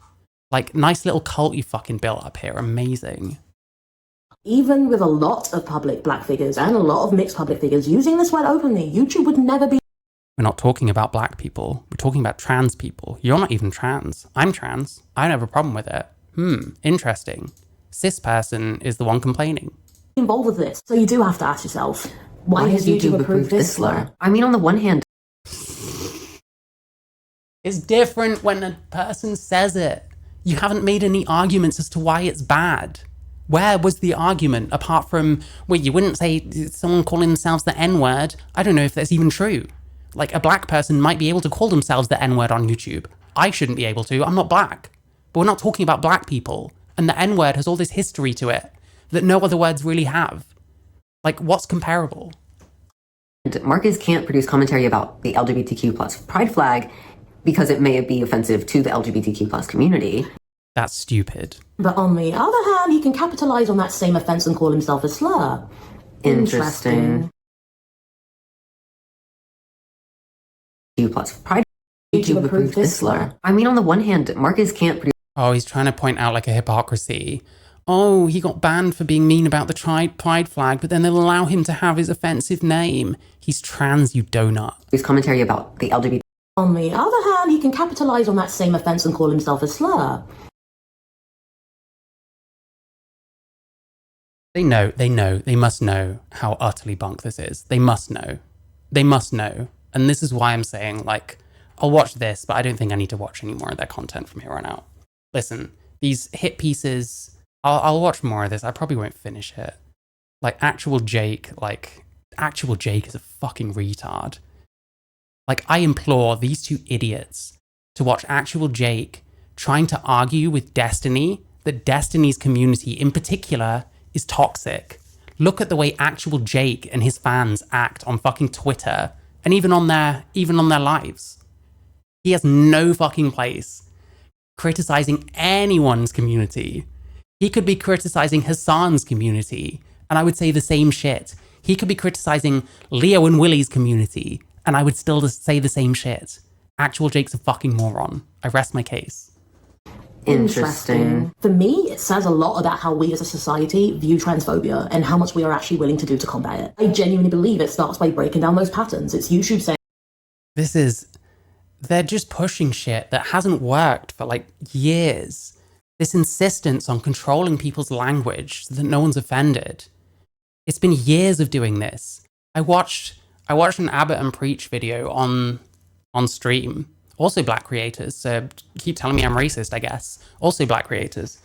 Like, nice little cult you fucking built up here. Amazing. Even with a lot of public black figures and a lot of mixed public figures using this word openly, YouTube would never be. We're not talking about black people. We're talking about trans people. You're not even trans. I'm trans. I don't have a problem with it. Interesting. Cis person is the one complaining. Involved with this. So you do have to ask yourself, why has YouTube approved this slur? I mean, on the one hand, It's different when a person says it. You haven't made any arguments as to why it's bad. Where was the argument apart from, well, you wouldn't say someone calling themselves the N-word. I don't know if that's even true. Like, a black person might be able to call themselves the N-word on YouTube. I shouldn't be able to. I'm not black. But we're not talking about black people. And the N-word has all this history to it that no other words really have. Like, what's comparable? Marcus can't produce commentary about the LGBTQ plus pride flag because it may be offensive to the LGBTQ plus community. That's stupid. But on the other hand, he can capitalize on that same offense and call himself a slur. Interesting. Q plus pride. YouTube approved this slur. I mean, on the one hand, Marcus can't produce. Oh, he's trying to point out like a hypocrisy. Oh, he got banned for being mean about the pride flag, but then they'll allow him to have his offensive name. He's trans, you donut. His commentary about the LGBT. On the other hand, he can capitalize on that same offense and call himself a slur. They must know how utterly bunk this is. They must know. And this is why I'm saying, like, I'll watch this, but I don't think I need to watch any more of their content from here on out. Listen, these hit pieces, I'll watch more of this. I probably won't finish it. Like, Actual Jake is a fucking retard. Like, I implore these two idiots to watch Actual Jake trying to argue with Destiny that Destiny's community in particular is toxic. Look at the way Actual Jake and his fans act on fucking Twitter and even on their lives. He has no fucking place criticizing anyone's community. He could be criticizing Hassan's community, and I would say the same shit. He could be criticizing Leo and Willy's community, and I would still just say the same shit. Actual Jake's a fucking moron. I rest my case. Interesting. For me, it says a lot about how we as a society view transphobia and how much we are actually willing to do to combat it. I genuinely believe it starts by breaking down those patterns. It's YouTube saying, they're just pushing shit that hasn't worked for like years. This insistence on controlling people's language so that no one's offended. It's been years of doing this. I watched an Abbott and Preach video on stream. Also black creators, so keep telling me I'm racist, I guess. Also black creators.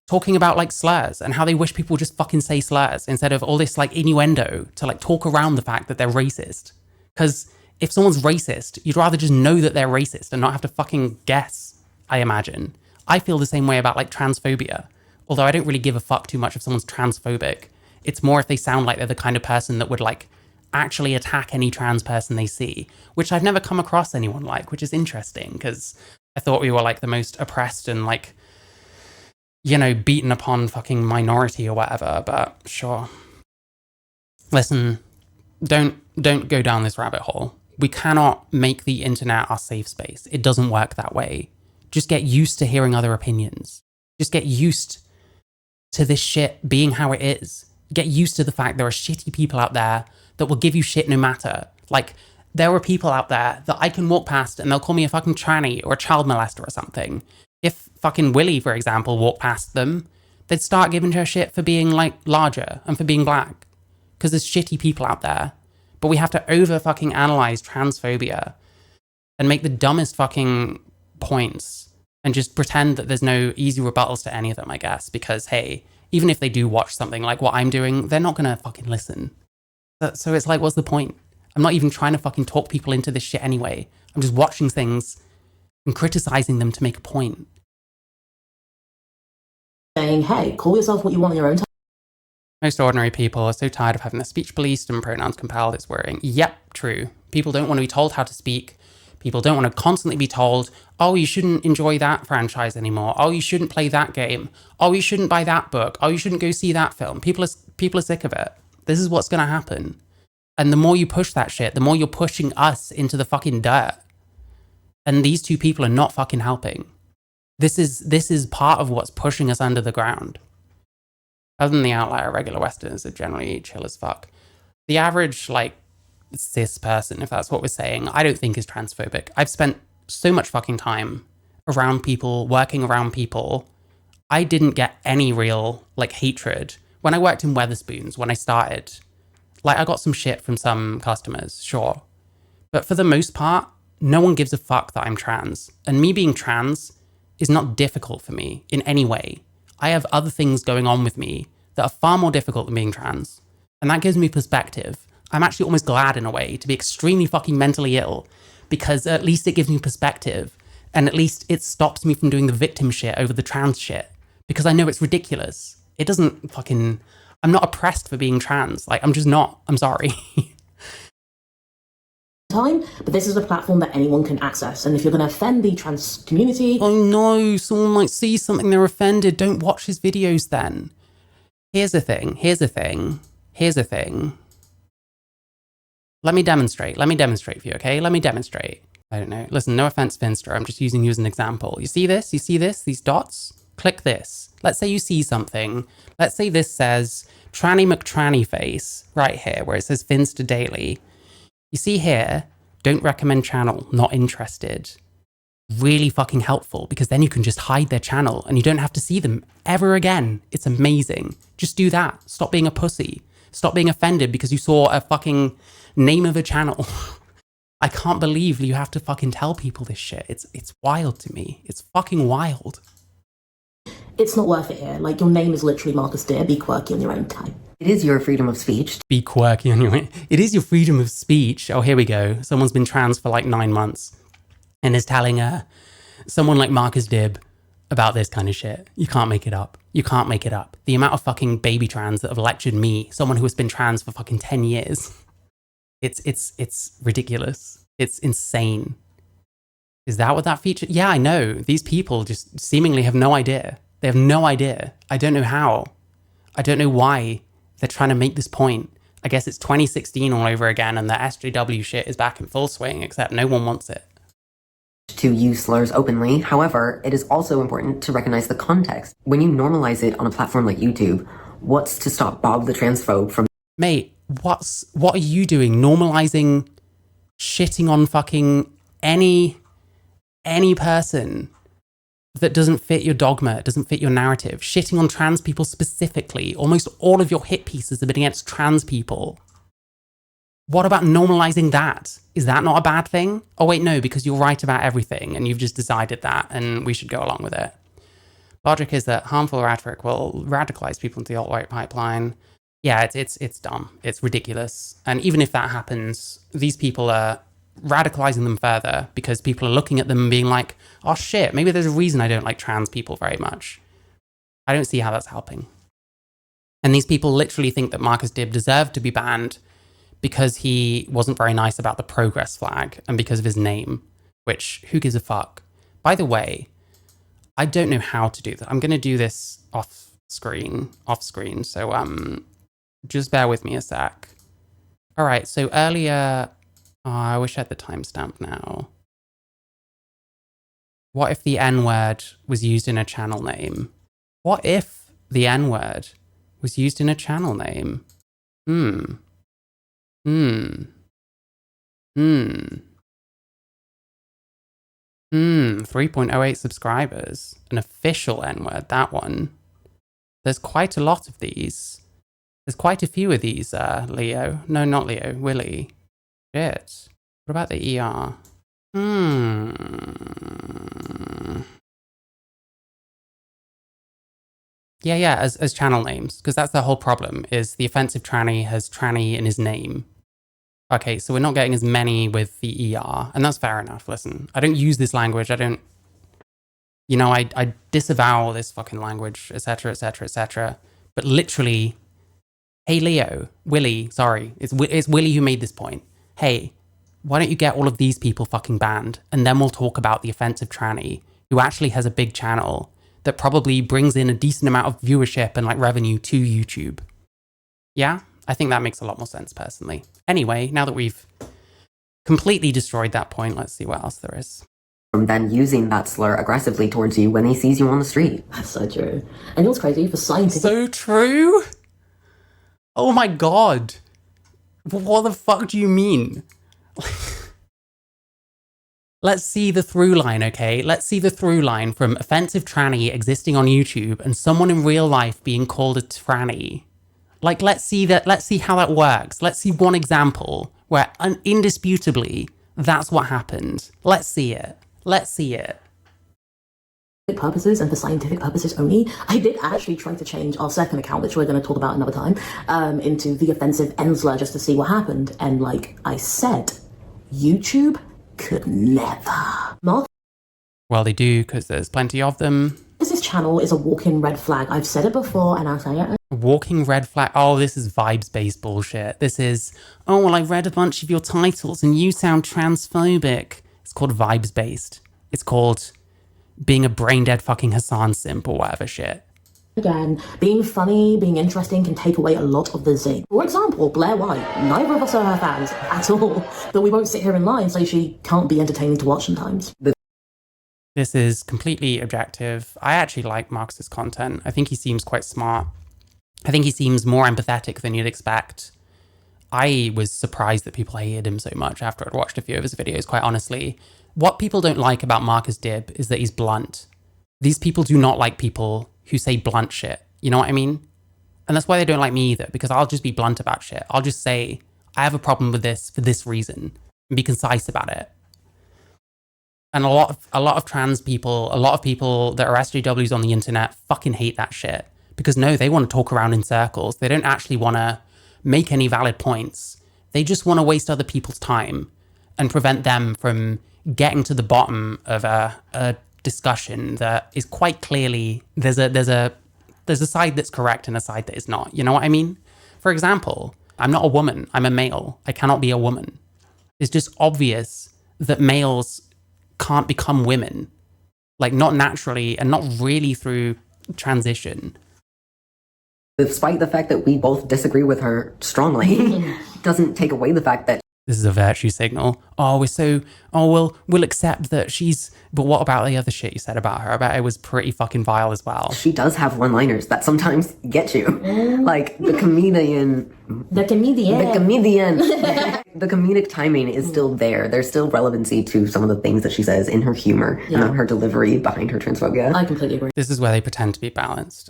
Talking about like slurs and how they wish people would just fucking say slurs instead of all this like innuendo to like talk around the fact that they're racist. Because if someone's racist, you'd rather just know that they're racist and not have to fucking guess, I imagine. I feel the same way about like transphobia. Although I don't really give a fuck too much if someone's transphobic. It's more if they sound like they're the kind of person that would like actually attack any trans person they see, which I've never come across anyone like, which is interesting because I thought we were like the most oppressed and like, you know, beaten upon fucking minority or whatever, but sure. Listen, don't go down this rabbit hole. We cannot make the internet our safe space. It doesn't work that way. Just get used to hearing other opinions. Just get used to this shit being how it is. Get used to the fact there are shitty people out there that will give you shit no matter. Like, there are people out there that I can walk past and they'll call me a fucking tranny or a child molester or something. If fucking Willy, for example, walked past them, they'd start giving her shit for being, like, larger and for being black. Because there's shitty people out there. But we have to over-fucking analyze transphobia and make the dumbest fucking points and just pretend that there's no easy rebuttals to any of them, I guess. Because, hey, even if they do watch something like what I'm doing, they're not gonna fucking listen. So it's like, what's the point? I'm not even trying to fucking talk people into this shit anyway. I'm just watching things and criticizing them to make a point. saying, hey, call yourself what you want in your own time. Most ordinary people are so tired of having their speech policed and pronouns compelled, it's worrying. Yep, true. People don't want to be told how to speak. People don't want to constantly be told, oh, you shouldn't enjoy that franchise anymore. Oh, you shouldn't play that game. Oh, you shouldn't buy that book. Oh, you shouldn't go see that film. People are sick of it. This is what's gonna happen. And the more you push that shit, the more you're pushing us into the fucking dirt. And these two people are not fucking helping. This is part of what's pushing us under the ground. Other than the outlier, regular Westerners are generally chill as fuck. The average, like, cis person, if that's what we're saying, I don't think is transphobic. I've spent so much fucking time around people, working around people. I didn't get any real, like, hatred. When I worked in Weatherspoons, when I started, like, I got some shit from some customers, sure. But for the most part, no one gives a fuck that I'm trans. And me being trans is not difficult for me in any way. I have other things going on with me that are far more difficult than being trans. And that gives me perspective. I'm actually almost glad in a way to be extremely fucking mentally ill, because at least it gives me perspective. And at least it stops me from doing the victim shit over the trans shit, because I know it's ridiculous. It doesn't fucking, I'm not oppressed for being trans. Like, I'm just not. I'm sorry. Time, but this is a platform that anyone can access, and if you're going to offend the trans community, Oh no, someone might see something, they're offended. Don't watch his videos then. Here's the thing. Let me demonstrate for you, okay? Let me demonstrate. I don't know. Listen, no offense, Finster. I'm just using you as an example. You see this? These dots? Click this. Let's say you see something. Let's say this says Tranny McTranny face right here, where it says Finster Daily. You see here, don't recommend channel, not interested. Really fucking helpful, because then you can just hide their channel and you don't have to see them ever again. It's amazing. Just do that. Stop being a pussy. Stop being offended because you saw a fucking name of a channel. I can't believe you have to fucking tell people this shit. It's wild to me. It's fucking wild. it's not worth it here. Like, your name is literally Marcus Deer. Be quirky on your own time. It is your freedom of speech. Be quirky on your own. It is your freedom of speech. Oh, here we go. Someone's been trans for like 9 months and is telling someone like Marcus Dib about this kind of shit. You can't make it up. You can't make it up. The amount of fucking baby trans that have lectured me, someone who has been trans for fucking 10 years. It's ridiculous. It's insane. Is that what that feature? Yeah, I know. These people just seemingly have no idea. They have no idea. I don't know how. I don't know why they're trying to make this point. I guess it's 2016 all over again and the SJW shit is back in full swing, except no one wants it. To use slurs openly. However, it is also important to recognize the context. When you normalize it on a platform like YouTube, what's to stop Bob the transphobe from... Mate, what are you doing? Normalizing shitting on fucking any person that doesn't fit your dogma, doesn't fit your narrative. Shitting on trans people specifically. Almost all of your hit pieces have been against trans people. What about normalizing that? Is that not a bad thing? Oh wait, no, because you're right about everything and you've just decided that and we should go along with it. Logic is that harmful rhetoric will radicalize people into the alt-right pipeline. Yeah, it's dumb. It's ridiculous. And even if that happens, these people are radicalizing them further because people are looking at them and being like, oh shit, maybe there's a reason I don't like trans people very much. I don't see how that's helping. And these people literally think that Marcus Dib deserved to be banned because he wasn't very nice about the progress flag and because of his name, which who gives a fuck? By the way, I don't know how to do that. I'm going to do this off screen. So just bear with me a sec. All right, so earlier, I wish I had the timestamp now. What if the N-word was used in a channel name? What if the N-word was used in a channel name? 3.08 subscribers. An official N-word, that one. There's quite a lot of these. There's quite a few of these, Leo. No, not Leo, Willy. Shit. What about the ER? Yeah, as channel names, because that's the whole problem, is the offensive tranny has tranny in his name. Okay, so we're not getting as many with the ER, and that's fair enough. Listen, I don't use this language, I don't... You know, I disavow this fucking language, etc., etc., etc. But literally, hey Leo, Willy, sorry, it's Willy who made this point. Hey, why don't you get all of these people fucking banned, and then we'll talk about the offensive tranny, who actually has a big channel that probably brings in a decent amount of viewership and like revenue to YouTube. Yeah? I think that makes a lot more sense personally. Anyway, now that we've completely destroyed that point, let's see what else there is. From then using that slur aggressively towards you when he sees you on the street. That's so true. And you know what's crazy? For scientific... So true? Oh my god. What the fuck do you mean? Let's see the through line, okay? Let's see the through line from offensive tranny existing on YouTube and someone in real life being called a tranny. Like, let's see how that works. Let's see one example where indisputably that's what happened. Let's see it. Let's see it. Purposes and for scientific purposes only, I did actually try to change our second account, which we're going to talk about another time, into the offensive Ensler just to see what happened. And like I said, YouTube could never. Well, they do, because there's plenty of them. This channel is a walking red flag. I've said it before and I'll say it. Walking red flag. Oh, this is vibes-based bullshit. This is, oh, well, I read a bunch of your titles and you sound transphobic. It's called vibes-based. It's called being a brain-dead fucking Hassan simp or whatever shit. Again, being funny, being interesting can take away a lot of the zing. For example, Blair White. Neither of us are her fans at all, but we won't sit here and lie and say she can't be entertaining to watch sometimes. This is completely objective. I actually like Marcus's content. I think he seems quite smart. I think he seems more empathetic than you'd expect. I was surprised that people hated him so much after I'd watched a few of his videos, quite honestly. What people don't like about Marcus Dib is that he's blunt. These people do not like people who say blunt shit. You know what I mean? And that's why they don't like me either, because I'll just be blunt about shit. I'll just say, I have a problem with this for this reason, and be concise about it. And a lot of trans people, a lot of people that are SJWs on the internet fucking hate that shit. Because no, they want to talk around in circles. They don't actually want to make any valid points. They just want to waste other people's time and prevent them from getting to the bottom of a discussion that is quite clearly, there's a side that's correct and a side that is not. You know what I mean? For example, I'm not a woman. I'm a male. I cannot be a woman. It's just obvious that males can't become women. Like, not naturally and not really through transition. Despite the fact that we both disagree with her strongly, doesn't take away the fact that this is a virtue signal. We'll accept that she's, but what about the other shit you said about her? I bet it was pretty fucking vile as well. she does have one-liners that sometimes get you. Like the comedian. The comedic timing is still there. There's still relevancy to some of the things that she says in her humor and her delivery behind her transphobia. I completely agree. This is where they pretend to be balanced.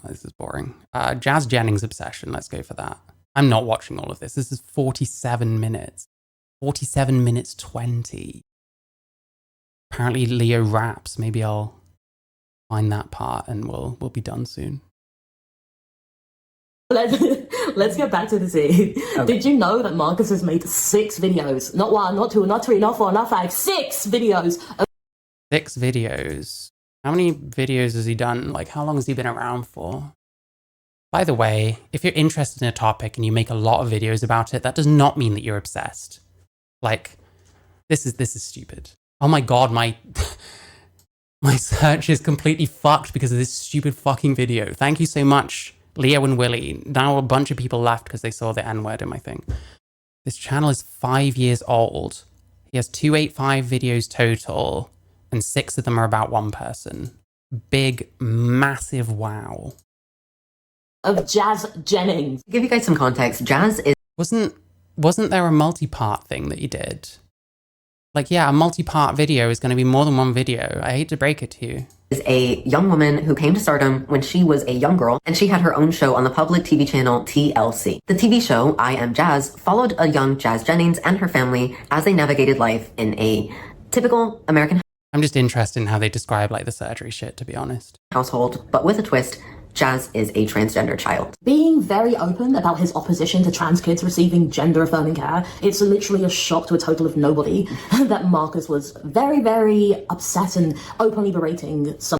This is boring. Jazz Jennings obsession. Let's go for that. I'm not watching all of this. This is 47 minutes. 47 minutes 20. Apparently Leo raps. Maybe I'll find that part and we'll be done soon. Let's get back to the scene. Okay. Did you know that Marcus has made 6 videos? Not 1, not 2, not 3, not 4, not 5, 6 videos. 6 videos. How many videos has he done? Like, how long has he been around for? By the way, if you're interested in a topic and you make a lot of videos about it, that does not mean that you're obsessed. Like, this is stupid. Oh my god, my search is completely fucked because of this stupid fucking video. Thank you so much, Leo and Willy. Now a bunch of people left because they saw the N-word in my thing. This channel is 5 years old. He has 285 videos total, and 6 of them are about one person. Big, massive wow. Of Jazz Jennings. To give you guys some context, Jazz is... Wasn't there a multi-part thing that you did? Like, yeah, a multi-part video is going to be more than one video. I hate to break it to you. Is a young woman who came to stardom when she was a young girl, and she had her own show on the public TV channel TLC. The TV show, I Am Jazz, followed a young Jazz Jennings and her family as they navigated life in a typical American... I'm just interested in how they describe, like, the surgery shit, to be honest. ...household, but with a twist. Jazz is a transgender child. Being very open about his opposition to trans kids receiving gender-affirming care, it's literally a shock to a total of nobody that Marcus was very, very upset and openly berating some...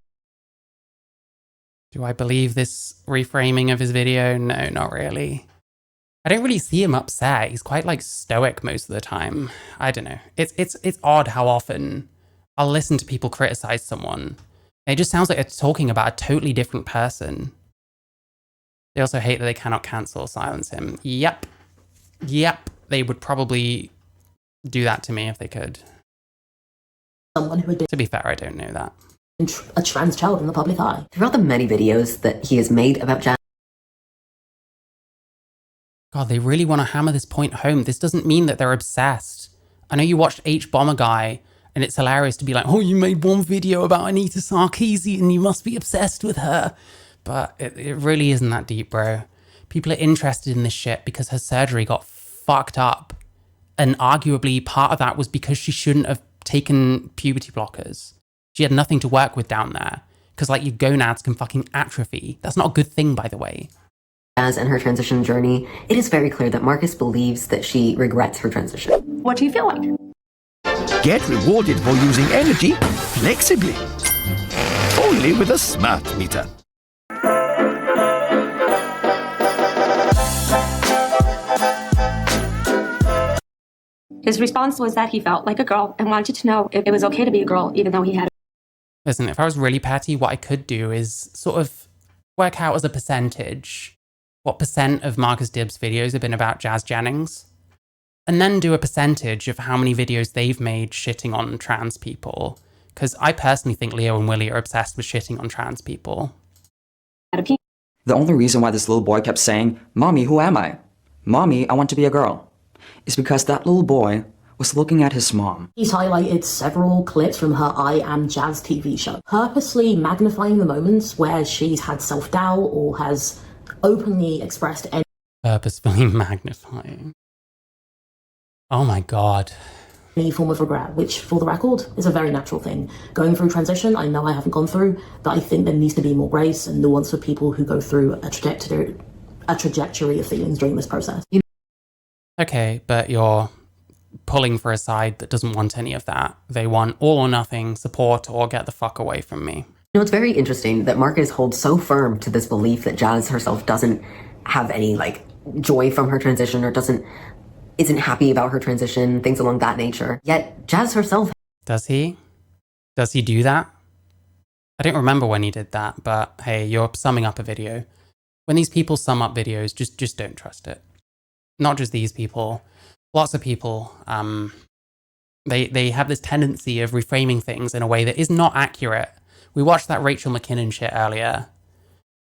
Do I believe this reframing of his video? No, not really. I don't really see him upset. He's quite, like, stoic most of the time. I don't know. It's odd how often I'll listen to people criticize someone. It just sounds like it's talking about a totally different person. They also hate that they cannot cancel or silence him. Yep. They would probably do that to me if they could. Someone who had been To be fair, I don't know that. a trans child in the public eye. Throughout the many videos that he has made about Jazz, God, they really want to hammer this point home. This doesn't mean that they're obsessed. I know you watched H Bomber Guy, and it's hilarious to be like, oh, you made one video about Anita Sarkeesian and you must be obsessed with her. But it really isn't that deep, bro. People are interested in this shit because her surgery got fucked up. And arguably part of that was because she shouldn't have taken puberty blockers. She had nothing to work with down there. Because like your gonads can fucking atrophy. That's not a good thing, by the way. and her transition journey, it is very clear that Marcus believes that she regrets her transition. What do you feel like? Get rewarded for using energy flexibly. Only with a smart meter. His response was that he felt like a girl and wanted to know if it was okay to be a girl, even though he had. Listen, if I was really petty, what I could do is sort of work out as a percentage what percent of Marcus Dibb's videos have been about Jazz Jennings, and then do a percentage of how many videos they've made shitting on trans people. Because I personally think Leo and Willy are obsessed with shitting on trans people. The only reason why this little boy kept saying, "Mommy, who am I? Mommy, I want to be a girl," is because that little boy was looking at his mom. He's highlighted several clips from her I Am Jazz TV show, purposely magnifying the moments where she's had self-doubt or has openly expressed Purposefully magnifying. Oh my god. any form of regret, which, for the record, is a very natural thing. Going through transition, I know I haven't gone through, but I think there needs to be more grace and nuance for people who go through a trajectory of feelings during this process. Okay, but you're pulling for a side that doesn't want any of that. They want all or nothing, support, or get the fuck away from me. You know, it's very interesting that Marcus holds so firm to this belief that Jazz herself doesn't have any, like, joy from her transition or isn't happy about her transition, things along that nature. Yet, Jazz herself... Does he? Does he do that? I don't remember when he did that, but hey, you're summing up a video. When these people sum up videos, just don't trust it. Not just these people. Lots of people, they have this tendency of reframing things in a way that is not accurate. We watched that Rachel McKinnon shit earlier.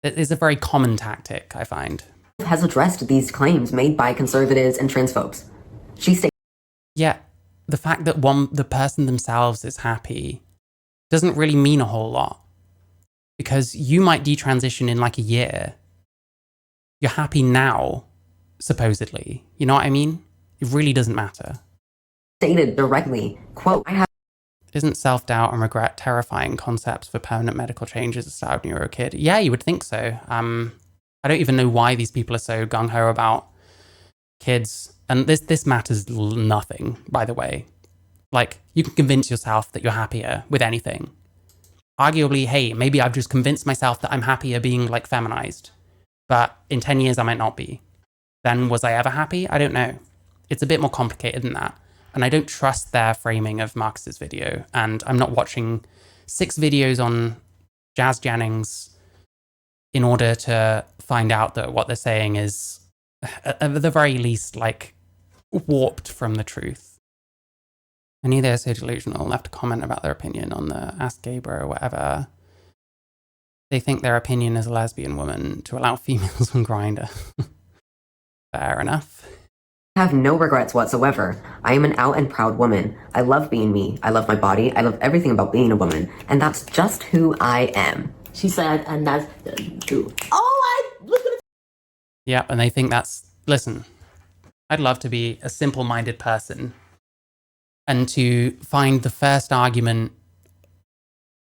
It is a very common tactic, I find. Has addressed these claims made by conservatives and transphobes. She states... Yeah, the fact that the person themselves is happy doesn't really mean a whole lot. Because you might detransition in like a year. You're happy now, supposedly. You know what I mean? It really doesn't matter. Stated directly, quote, I have... Isn't self-doubt and regret terrifying concepts for permanent medical changes at the start when you were a kid? Yeah, you would think so. I don't even know why these people are so gung-ho about kids. And this matters nothing, by the way. Like, you can convince yourself that you're happier with anything. Arguably, hey, maybe I've just convinced myself that I'm happier being, like, feminized. But in 10 years, I might not be. Then was I ever happy? I don't know. It's a bit more complicated than that. And I don't trust their framing of Marcus's video. And I'm not watching 6 videos on Jazz Jennings in order to find out that what they're saying is, at the very least, like, warped from the truth. I knew they're so delusional. Left a comment about their opinion on the Ask Gabriel or whatever. They think their opinion as a lesbian woman to allow females on Grindr. Fair enough. I have no regrets whatsoever. I am an out and proud woman. I love being me. I love my body. I love everything about being a woman. And that's just who I am. She said, and that's true. Oh, look at it. Yeah, and they think that's... Listen, I'd love to be a simple-minded person and to find the first argument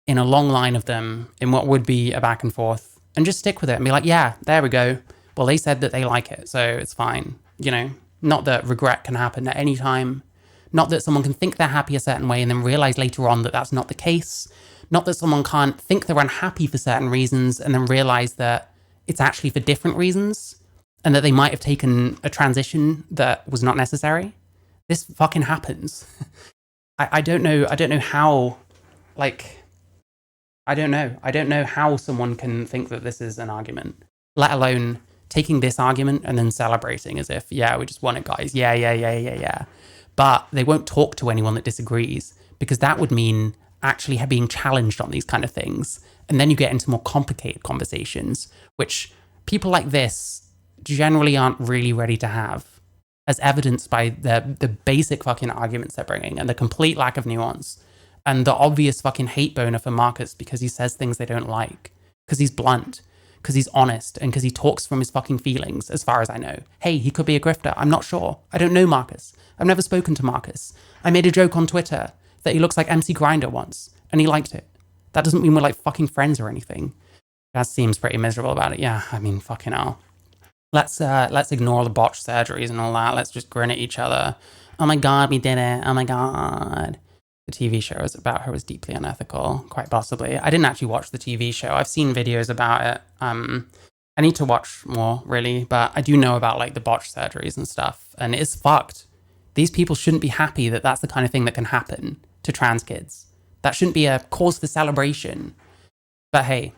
in a long line of them in what would be a back and forth and just stick with it and be like, yeah, there we go. Well, they said that they like it, so it's fine. You know, not that regret can happen at any time. Not that someone can think they're happy a certain way and then realize later on that that's not the case. Not that someone can't think they're unhappy for certain reasons and then realize that it's actually for different reasons and that they might have taken a transition that was not necessary. This fucking happens. I don't know how, like, I don't know how someone can think that this is an argument, let alone taking this argument and then celebrating as if, yeah, we just won it, guys. Yeah. But they won't talk to anyone that disagrees, because that would mean actually being challenged on these kind of things. And then you get into more complicated conversations, which people like this generally aren't really ready to have, as evidenced by the basic fucking arguments they're bringing and the complete lack of nuance and the obvious fucking hate boner for Marcus because he says things they don't like, because he's blunt, because he's honest, and because he talks from his fucking feelings, as far as I know. Hey, he could be a grifter. I'm not sure. I don't know Marcus. I've never spoken to Marcus. I made a joke on Twitter that he looks like MC Grinder once, and he liked it. That doesn't mean we're like fucking friends or anything. That seems pretty miserable about it. Yeah, I mean, fucking hell. Let's ignore the botched surgeries and all that. Let's just grin at each other. Oh my God, we did it. Oh my God. The TV show about her was deeply unethical, quite possibly. I didn't actually watch the TV show. I've seen videos about it. I need to watch more, really, but I do know about like the botched surgeries and stuff, and it's fucked. These people shouldn't be happy that that's the kind of thing that can happen to trans kids. That shouldn't be a cause for celebration. But hey.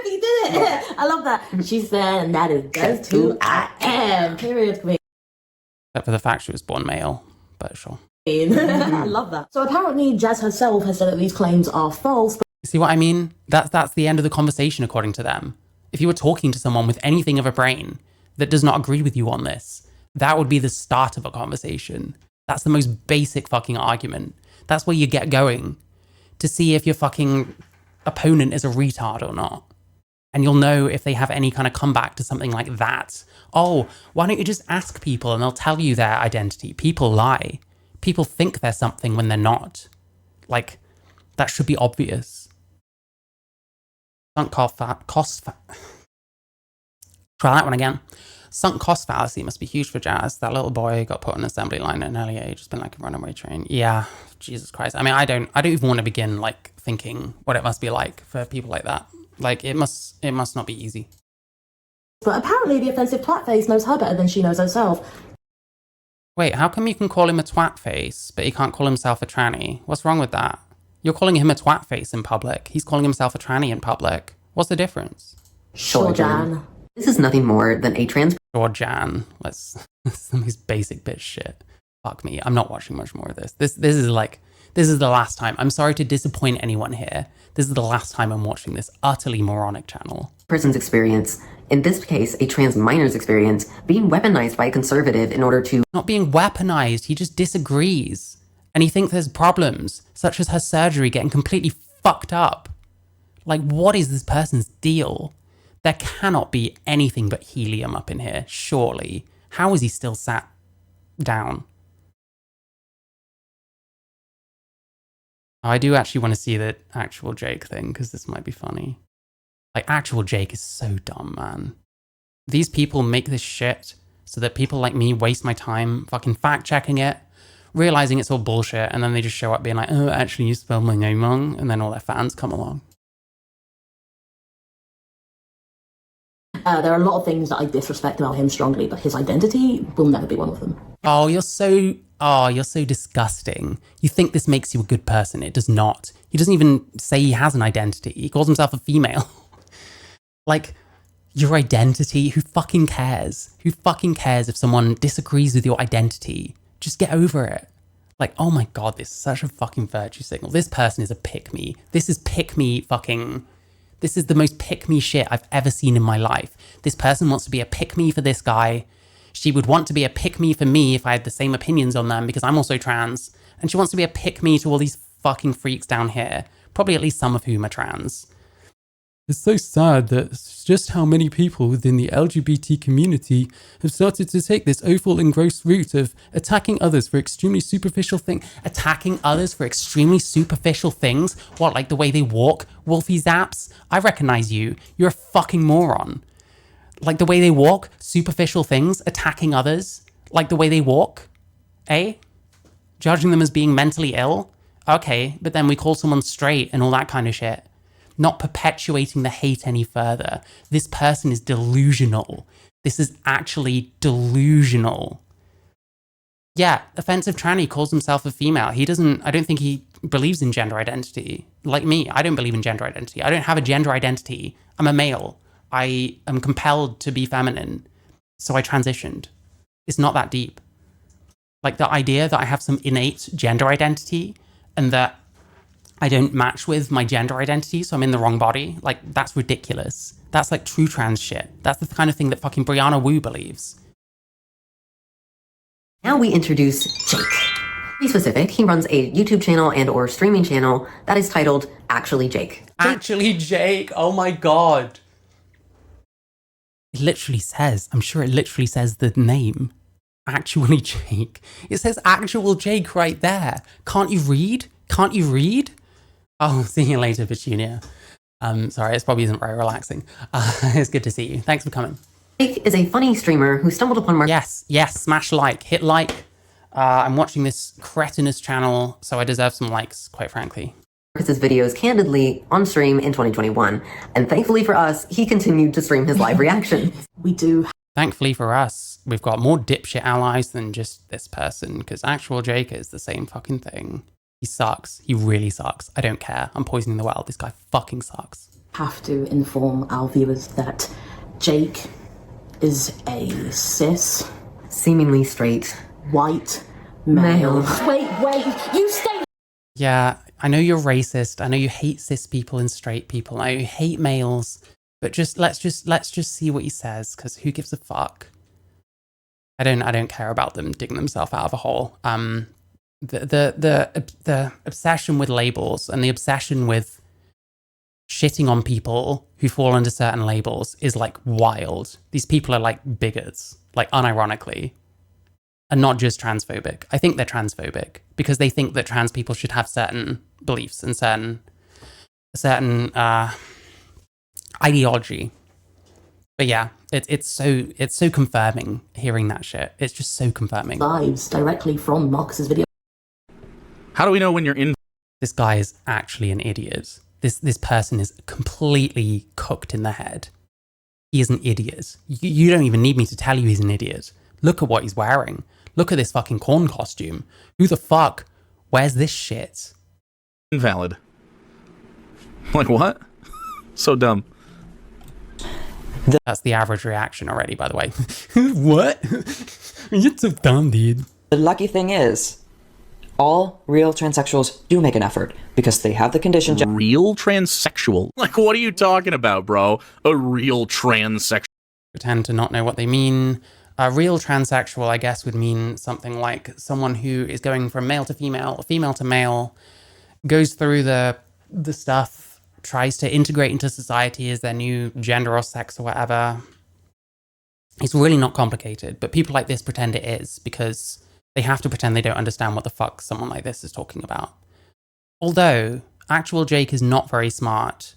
He did it. I love that. She said, and that is just who I am. Period. Queen. Except for the fact she was born male, but sure. I love that. So apparently Jazz herself has said that these claims are false. But see what I mean? That's the end of the conversation, according to them. If you were talking to someone with anything of a brain that does not agree with you on this, that would be the start of a conversation. That's the most basic fucking argument. That's where you get going to see if your fucking opponent is a retard or not. And you'll know if they have any kind of comeback to something like that. Oh, why don't you just ask people and they'll tell you their identity? People lie. People think they're something when they're not. Like, that should be obvious. Sunk cost Try that one again. Sunk cost fallacy must be huge for Jazz. That little boy got put on an assembly line at an early age. It's been like a runaway train. Yeah, Jesus Christ. I mean, I don't even want to begin like thinking what it must be like for people like that. Like, it must not be easy. But apparently the offensive twat face knows her better than she knows herself. Wait, how come you can call him a twat face, but he can't call himself a tranny? What's wrong with that? You're calling him a twat face in public. He's calling himself a tranny in public. What's the difference? Sure, Jan. This is nothing more than a trans... Sure, Jan. This is the most basic bitch shit. Fuck me. I'm not watching much more of this. This is the last time. I'm sorry to disappoint anyone here. This is the last time I'm watching this utterly moronic channel. Person's experience, in this case, a trans minor's experience, being weaponized by a conservative in order to... Not being weaponized, he just disagrees. And he thinks there's problems, such as her surgery getting completely fucked up. Like, what is this person's deal? There cannot be anything but helium up in here, surely. How is he still sat down? I do actually want to see the actual Jake thing, because this might be funny. Like, actual Jake is so dumb, man. These people make this shit so that people like me waste my time fucking fact-checking it, realizing it's all bullshit, and then they just show up being like, oh, actually, you spelled my name wrong, and then all their fans come along. There are a lot of things that I disrespect about him strongly, but his identity will never be one of them. Oh, you're so disgusting. You think this makes you a good person. It does not. He doesn't even say he has an identity. He calls himself a female. Like, your identity? Who fucking cares? Who fucking cares if someone disagrees with your identity? Just get over it. Like, oh my God, this is such a fucking virtue signal. This person is a pick-me. This is pick-me fucking... This is the most pick-me shit I've ever seen in my life. This person wants to be a pick-me for this guy. She would want to be a pick-me for me if I had the same opinions on them, because I'm also trans. And she wants to be a pick-me to all these fucking freaks down here. Probably at least some of whom are trans. It's so sad that it's just how many people within the LGBT community have started to take this awful and gross route of attacking others for extremely superficial things. Attacking others for extremely superficial things? What, like the way they walk? Wolfie Zaps? I recognize you. You're a fucking moron. Like the way they walk? Superficial things? Attacking others? Like the way they walk? Eh? Judging them as being mentally ill? Okay, but then we call someone straight and all that kind of shit. Not perpetuating the hate any further. This person is delusional. This is actually delusional. Yeah, offensive tranny calls himself a female. He doesn't, I don't think he believes in gender identity. Like me, I don't believe in gender identity. I don't have a gender identity. I'm a male. I am compelled to be feminine. So I transitioned. It's not that deep. Like the idea that I have some innate gender identity and that I don't match with my gender identity, so I'm in the wrong body, like that's ridiculous. That's like true trans shit. That's the kind of thing that fucking Brianna Wu believes. Now we introduce Jake. To be specific, he runs a YouTube channel and or streaming channel that is titled Actually Jake. Actually Jake, oh my god. It literally says, I'm sure it literally says the name. Actually Jake. It says actual Jake right there. Can't you read? Can't you read? Oh, see you later, Petunia. Sorry, this probably isn't very relaxing. It's good to see you. Thanks for coming. Jake is a funny streamer who stumbled upon Yes, smash like, hit like. I'm watching this cretinous channel, so I deserve some likes, quite frankly. Marcus's videos candidly on stream in 2021, and thankfully for us, he continued to stream his live reactions. We do. Thankfully for us, we've got more dipshit allies than just this person, because actual Jake is the same fucking thing. He sucks. He really sucks. I don't care. I'm poisoning the world. This guy fucking sucks. Have to inform our viewers that Jake is a cis, seemingly straight, white male. Wait, you stay. Yeah, I know you're racist. I know you hate cis people and straight people. I know you hate males, but let's just see what he says, because who gives a fuck? I don't care about them digging themselves out of a hole. The obsession with labels and the obsession with shitting on people who fall under certain labels is like wild. These people are like bigots, like unironically, and not just transphobic. I think they're transphobic because they think that trans people should have certain beliefs and certain ideology. But yeah, it's so confirming hearing that shit. It's just so confirming. Lives directly from Marcus's video. How do we know when you're in? This guy is actually an idiot. This person is completely cooked in the head. He is an idiot. You don't even need me to tell you he's an idiot. Look at what he's wearing. Look at this fucking corn costume. Who the fuck wears this shit? Invalid. Like what? So dumb. That's the average reaction already, by the way. What? You're so dumb, dude. The lucky thing is, all real transsexuals do make an effort because they have the condition. Real transsexual? Like, what are you talking about, bro? A real transsexual? Pretend to not know what they mean. A real transsexual, I guess, would mean something like someone who is going from male to female to male, goes through the stuff, tries to integrate into society as their new gender or sex or whatever. It's really not complicated, but people like this pretend it is because they have to pretend they don't understand what the fuck someone like this is talking about. Although, actual Jake is not very smart,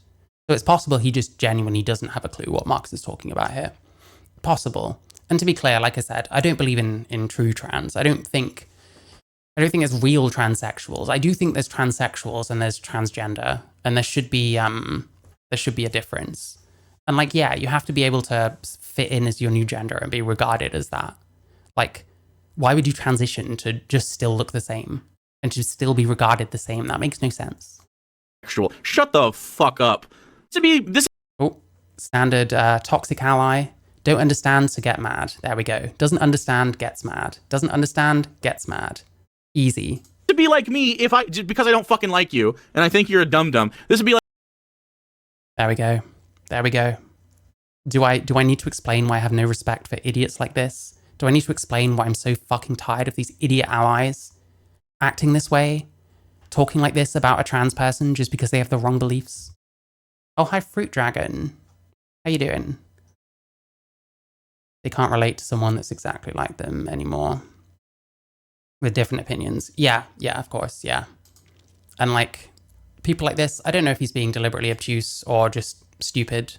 so it's possible he just genuinely doesn't have a clue what Marcus is talking about here. Possible. And to be clear, like I said, I don't believe in true trans. I don't think there's real transsexuals. I do think there's transsexuals and there's transgender, and there should be a difference. And like, yeah, you have to be able to fit in as your new gender and be regarded as that. Like, why would you transition to just still look the same and to still be regarded the same? That makes no sense. Shut the fuck up. Oh, standard toxic ally. Don't understand, so get mad. There we go. Doesn't understand, gets mad. Doesn't understand, gets mad. Easy. To be like me, just because I don't fucking like you and I think you're a dum-dum. This would be like. There we go. There we go. Do I need to explain why I have no respect for idiots like this? Do I need to explain why I'm so fucking tired of these idiot allies acting this way, talking like this about a trans person just because they have the wrong beliefs? Oh, hi, Fruit Dragon. How you doing? They can't relate to someone that's exactly like them anymore. With different opinions. Yeah, of course, yeah. And like, people like this, I don't know if he's being deliberately obtuse or just stupid.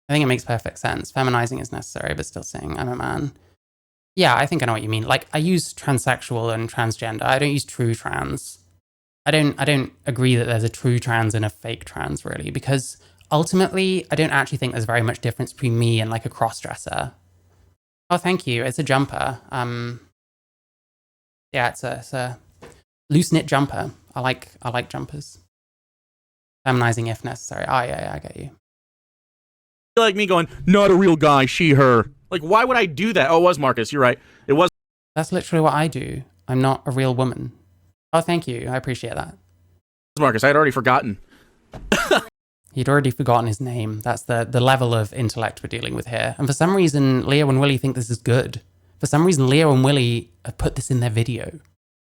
I think it makes perfect sense. Feminizing is necessary, but still saying I'm a man. Yeah, I think I know what you mean. Like, I use transsexual and transgender. I don't use true trans. I don't agree that there's a true trans and a fake trans, really, because ultimately, I don't actually think there's very much difference between me and like a cross-dresser. Oh, thank you. It's a jumper. Yeah, it's a loose knit jumper. I like jumpers. Feminizing if necessary. Oh yeah, I get you. Like me going, not a real guy, she, her. Like, why would I do that? Oh, it was Marcus. You're right. It was. That's literally what I do. I'm not a real woman. Oh, thank you. I appreciate that. Marcus, I had already forgotten. He'd already forgotten his name. That's the level of intellect we're dealing with here. And for some reason, Leo and Willy think this is good. For some reason, Leo and Willy have put this in their video,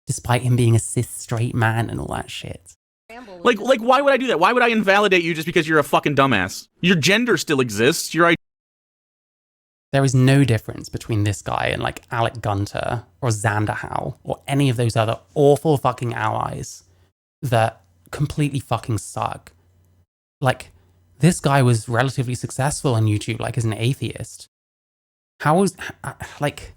despite him being a cis straight man and all that shit. Like, why would I do that? Why would I invalidate you just because you're a fucking dumbass? Your gender still exists. There is no difference between this guy and like Alec Gunter or Xander Howe or any of those other awful fucking allies that completely fucking suck. Like, this guy was relatively successful on YouTube, like as an atheist. Like,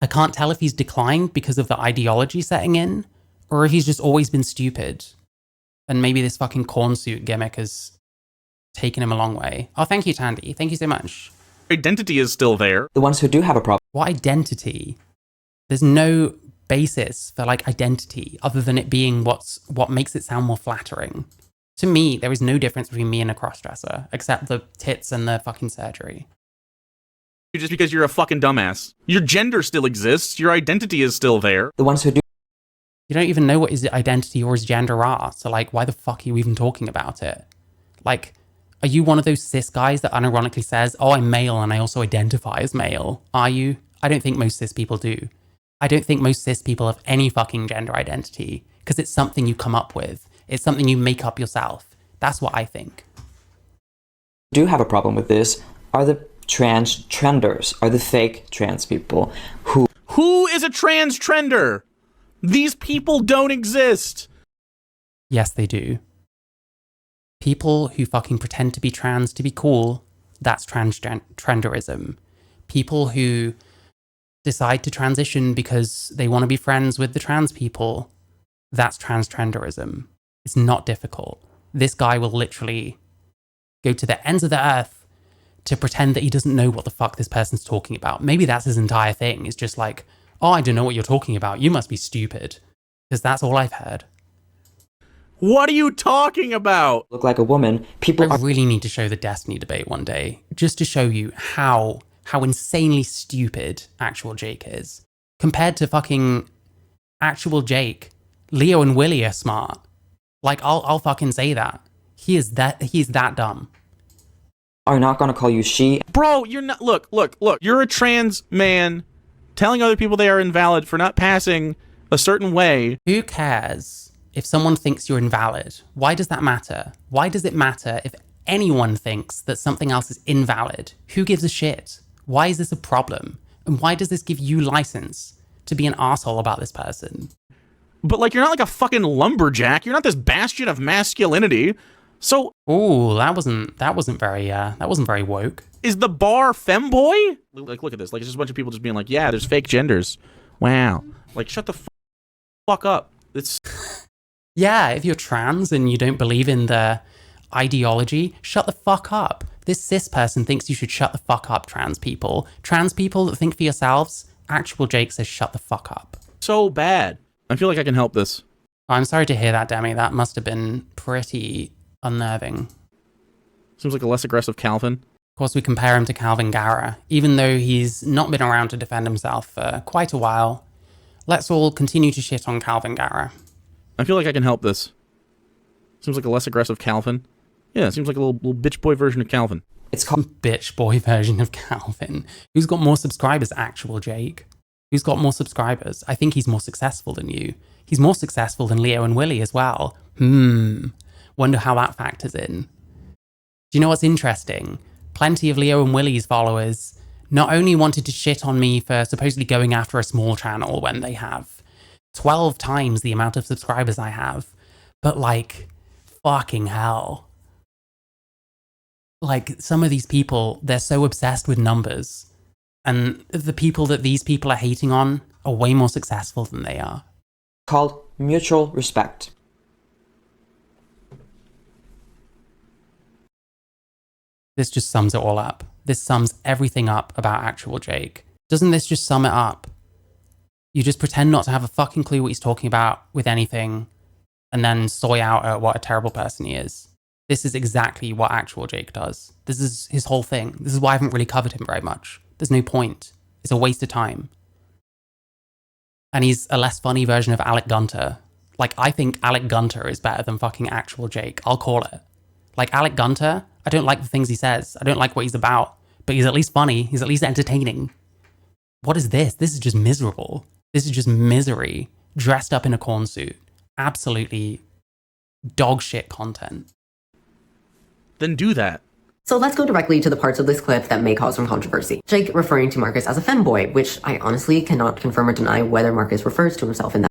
I can't tell if he's declined because of the ideology setting in, or if he's just always been stupid. And maybe this fucking corn suit gimmick has taken him a long way. Oh, thank you, Tandy. Thank you so much. Identity is still there. The ones who do have a problem. What identity? There's no basis for like identity other than it being what makes it sound more flattering. To me, there is no difference between me and a crossdresser, except the tits and the fucking surgery. Just because you're a fucking dumbass. Your gender still exists. Your identity is still there. The ones who do. You don't even know what his identity or his gender are, so like, why the fuck are you even talking about it? Like, are you one of those cis guys that unironically says, oh, I'm male and I also identify as male? Are you? I don't think most cis people do. I don't think most cis people have any fucking gender identity, because it's something you come up with. It's something you make up yourself. That's what I think. Do have a problem with this are the trenders, are the fake trans people Who is a trans trender? These people don't exist. Yes, they do. People who fucking pretend to be trans to be cool, that's transgenderism. People who decide to transition because they want to be friends with the trans people, that's transgenderism. It's not difficult. This guy will literally go to the ends of the earth to pretend that he doesn't know what the fuck this person's talking about. Maybe that's his entire thing. It's just like, oh, I don't know what you're talking about. You must be stupid. Because that's all I've heard. What are you talking about? Look like a woman. I really need to show the Destiny debate one day, just to show you how insanely stupid actual Jake is. Compared to fucking actual Jake, Leo and Willy are smart. Like, I'll fucking say that. He's that dumb. Are not gonna call you she. Bro, you're not. Look. You're a trans man telling other people they are invalid for not passing a certain way. Who cares if someone thinks you're invalid? Why does that matter? Why does it matter if anyone thinks that something else is invalid? Who gives a shit? Why is this a problem? And why does this give you license to be an asshole about this person? But like, you're not like a fucking lumberjack. You're not this bastion of masculinity. So, ooh, that wasn't very woke. Is the bar femboy? Like, look at this. Like, it's just a bunch of people just being like, yeah, there's fake genders. Wow. Like, shut the fuck up. It's yeah, if you're trans and you don't believe in the ideology, shut the fuck up. This cis person thinks you should shut the fuck up, trans people. Trans people that think for yourselves, actual Jake says shut the fuck up. So bad. I feel like I can help this. I'm sorry to hear that, Demi. That must have been pretty unnerving. Seems like a less aggressive Calvin. Of course, we compare him to Calvin Garra, even though he's not been around to defend himself for quite a while. Let's all continue to shit on Calvin Garra. I feel like I can help this. Seems like a less aggressive Calvin. Yeah, it seems like a little bitch boy version of Calvin. It's called bitch boy version of Calvin. Who's got more subscribers, actual Jake? Who's got more subscribers? I think he's more successful than you. He's more successful than Leo and Willy as well. Wonder how that factors in. Do you know what's interesting? Plenty of Leo and Willy's followers not only wanted to shit on me for supposedly going after a small channel when they have 12 times the amount of subscribers I have, but like, fucking hell. Like, some of these people, they're so obsessed with numbers, and the people that these people are hating on are way more successful than they are. Called mutual respect. This just sums it all up. this sums everything up about actual Jake. Doesn't this just sum it up? You just pretend not to have a fucking clue what he's talking about with anything, and then soy out at what a terrible person he is. This is exactly what actual Jake does. This is his whole thing. This is why I haven't really covered him very much. There's no point. It's a waste of time. And he's a less funny version of Alec Gunter. Like, I think Alec Gunter is better than fucking actual Jake. I'll call it. Like, Alec Gunter, I don't like the things he says. I don't like what he's about. But he's at least funny. He's at least entertaining. What is this? This is just miserable. This is just misery dressed up in a corn suit. Absolutely dog shit content. Then do that. So let's go directly to the parts of this clip that may cause some controversy. Jake referring to Marcus as a femboy, which I honestly cannot confirm or deny whether Marcus refers to himself in that.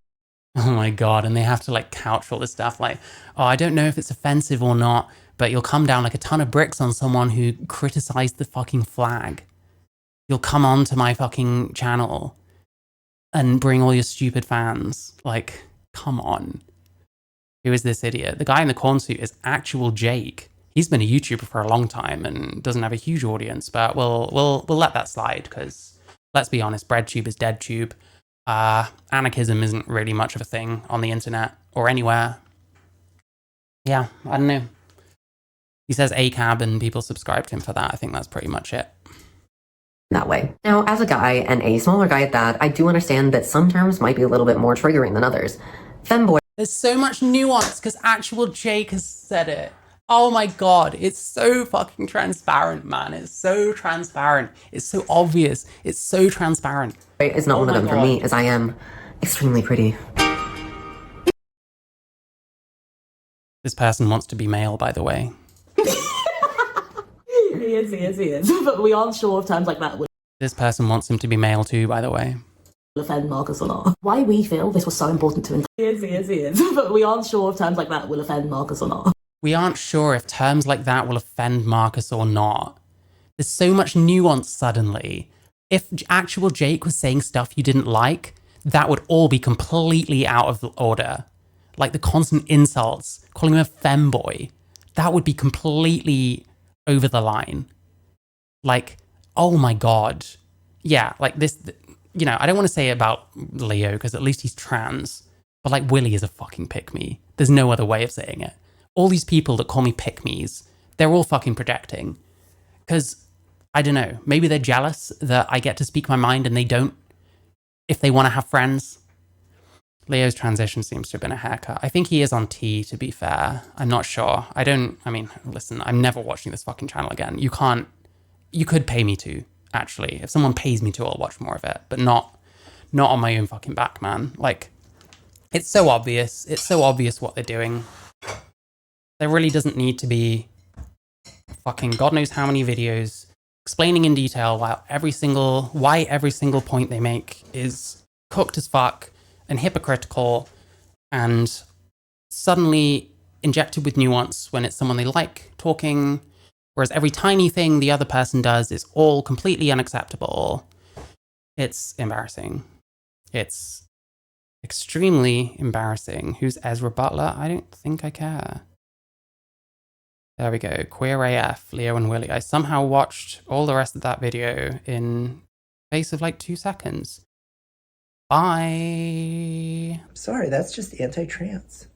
Oh my God, and they have to like couch all this stuff like, oh, I don't know if it's offensive or not, but you'll come down like a ton of bricks on someone who criticized the fucking flag. You'll come on to my fucking channel and bring all your stupid fans. Like, come on. Who is this idiot? The guy in the corn suit is actual Jake. He's been a YouTuber for a long time and doesn't have a huge audience, but we'll let that slide because let's be honest, breadtube is deadtube. Anarchism isn't really much of a thing on the internet or anywhere. Yeah, I don't know. He says ACAB and people subscribe to him for that. I think that's pretty much it. That way. Now, as a guy, and a smaller guy at that, I do understand that some terms might be a little bit more triggering than others. Femboy. There's so much nuance because actual Jake has said it. Oh my God, it's so fucking transparent, man. It's so transparent. It's so obvious. It's so transparent. It's not one of them for me, as I am extremely pretty. This person wants to be male, by the way. He is. But we aren't sure if terms like that would This person wants him to be male too, by the way. offend Marcus or not. Why we feel this was so important to He is. But we aren't sure if terms like that will offend Marcus or not. We aren't sure if terms like that will offend Marcus or not. There's so much nuance suddenly. If actual Jake was saying stuff you didn't like, that would all be completely out of order. Like the constant insults, calling him a femboy, that would be completely over the line. Like, oh my God. Yeah, like this, you know, I don't want to say it about Leo because at least he's trans, but like Willy is a fucking pick-me. There's no other way of saying it. All these people that call me pick-me's, they're all fucking projecting. Because, I don't know, maybe they're jealous that I get to speak my mind and they don't, if they want to have friends. Leo's transition seems to have been a haircut. I think he is on T, to be fair. I'm not sure. I mean, listen, I'm never watching this fucking channel again. You could pay me to, actually. If someone pays me to, I'll watch more of it. But not on my own fucking back, man. Like, it's so obvious. It's so obvious what they're doing. There really doesn't need to be fucking God knows how many videos explaining in detail why every single point they make is cooked as fuck and hypocritical and suddenly injected with nuance when it's someone they like talking, whereas every tiny thing the other person does is all completely unacceptable. It's embarrassing. It's extremely embarrassing. Who's Ezra Butler? I don't think I care. There we go. Queer AF, Leo and Willy. I somehow watched all the rest of that video in the space of like 2 seconds. Bye. Sorry, that's just anti-trans.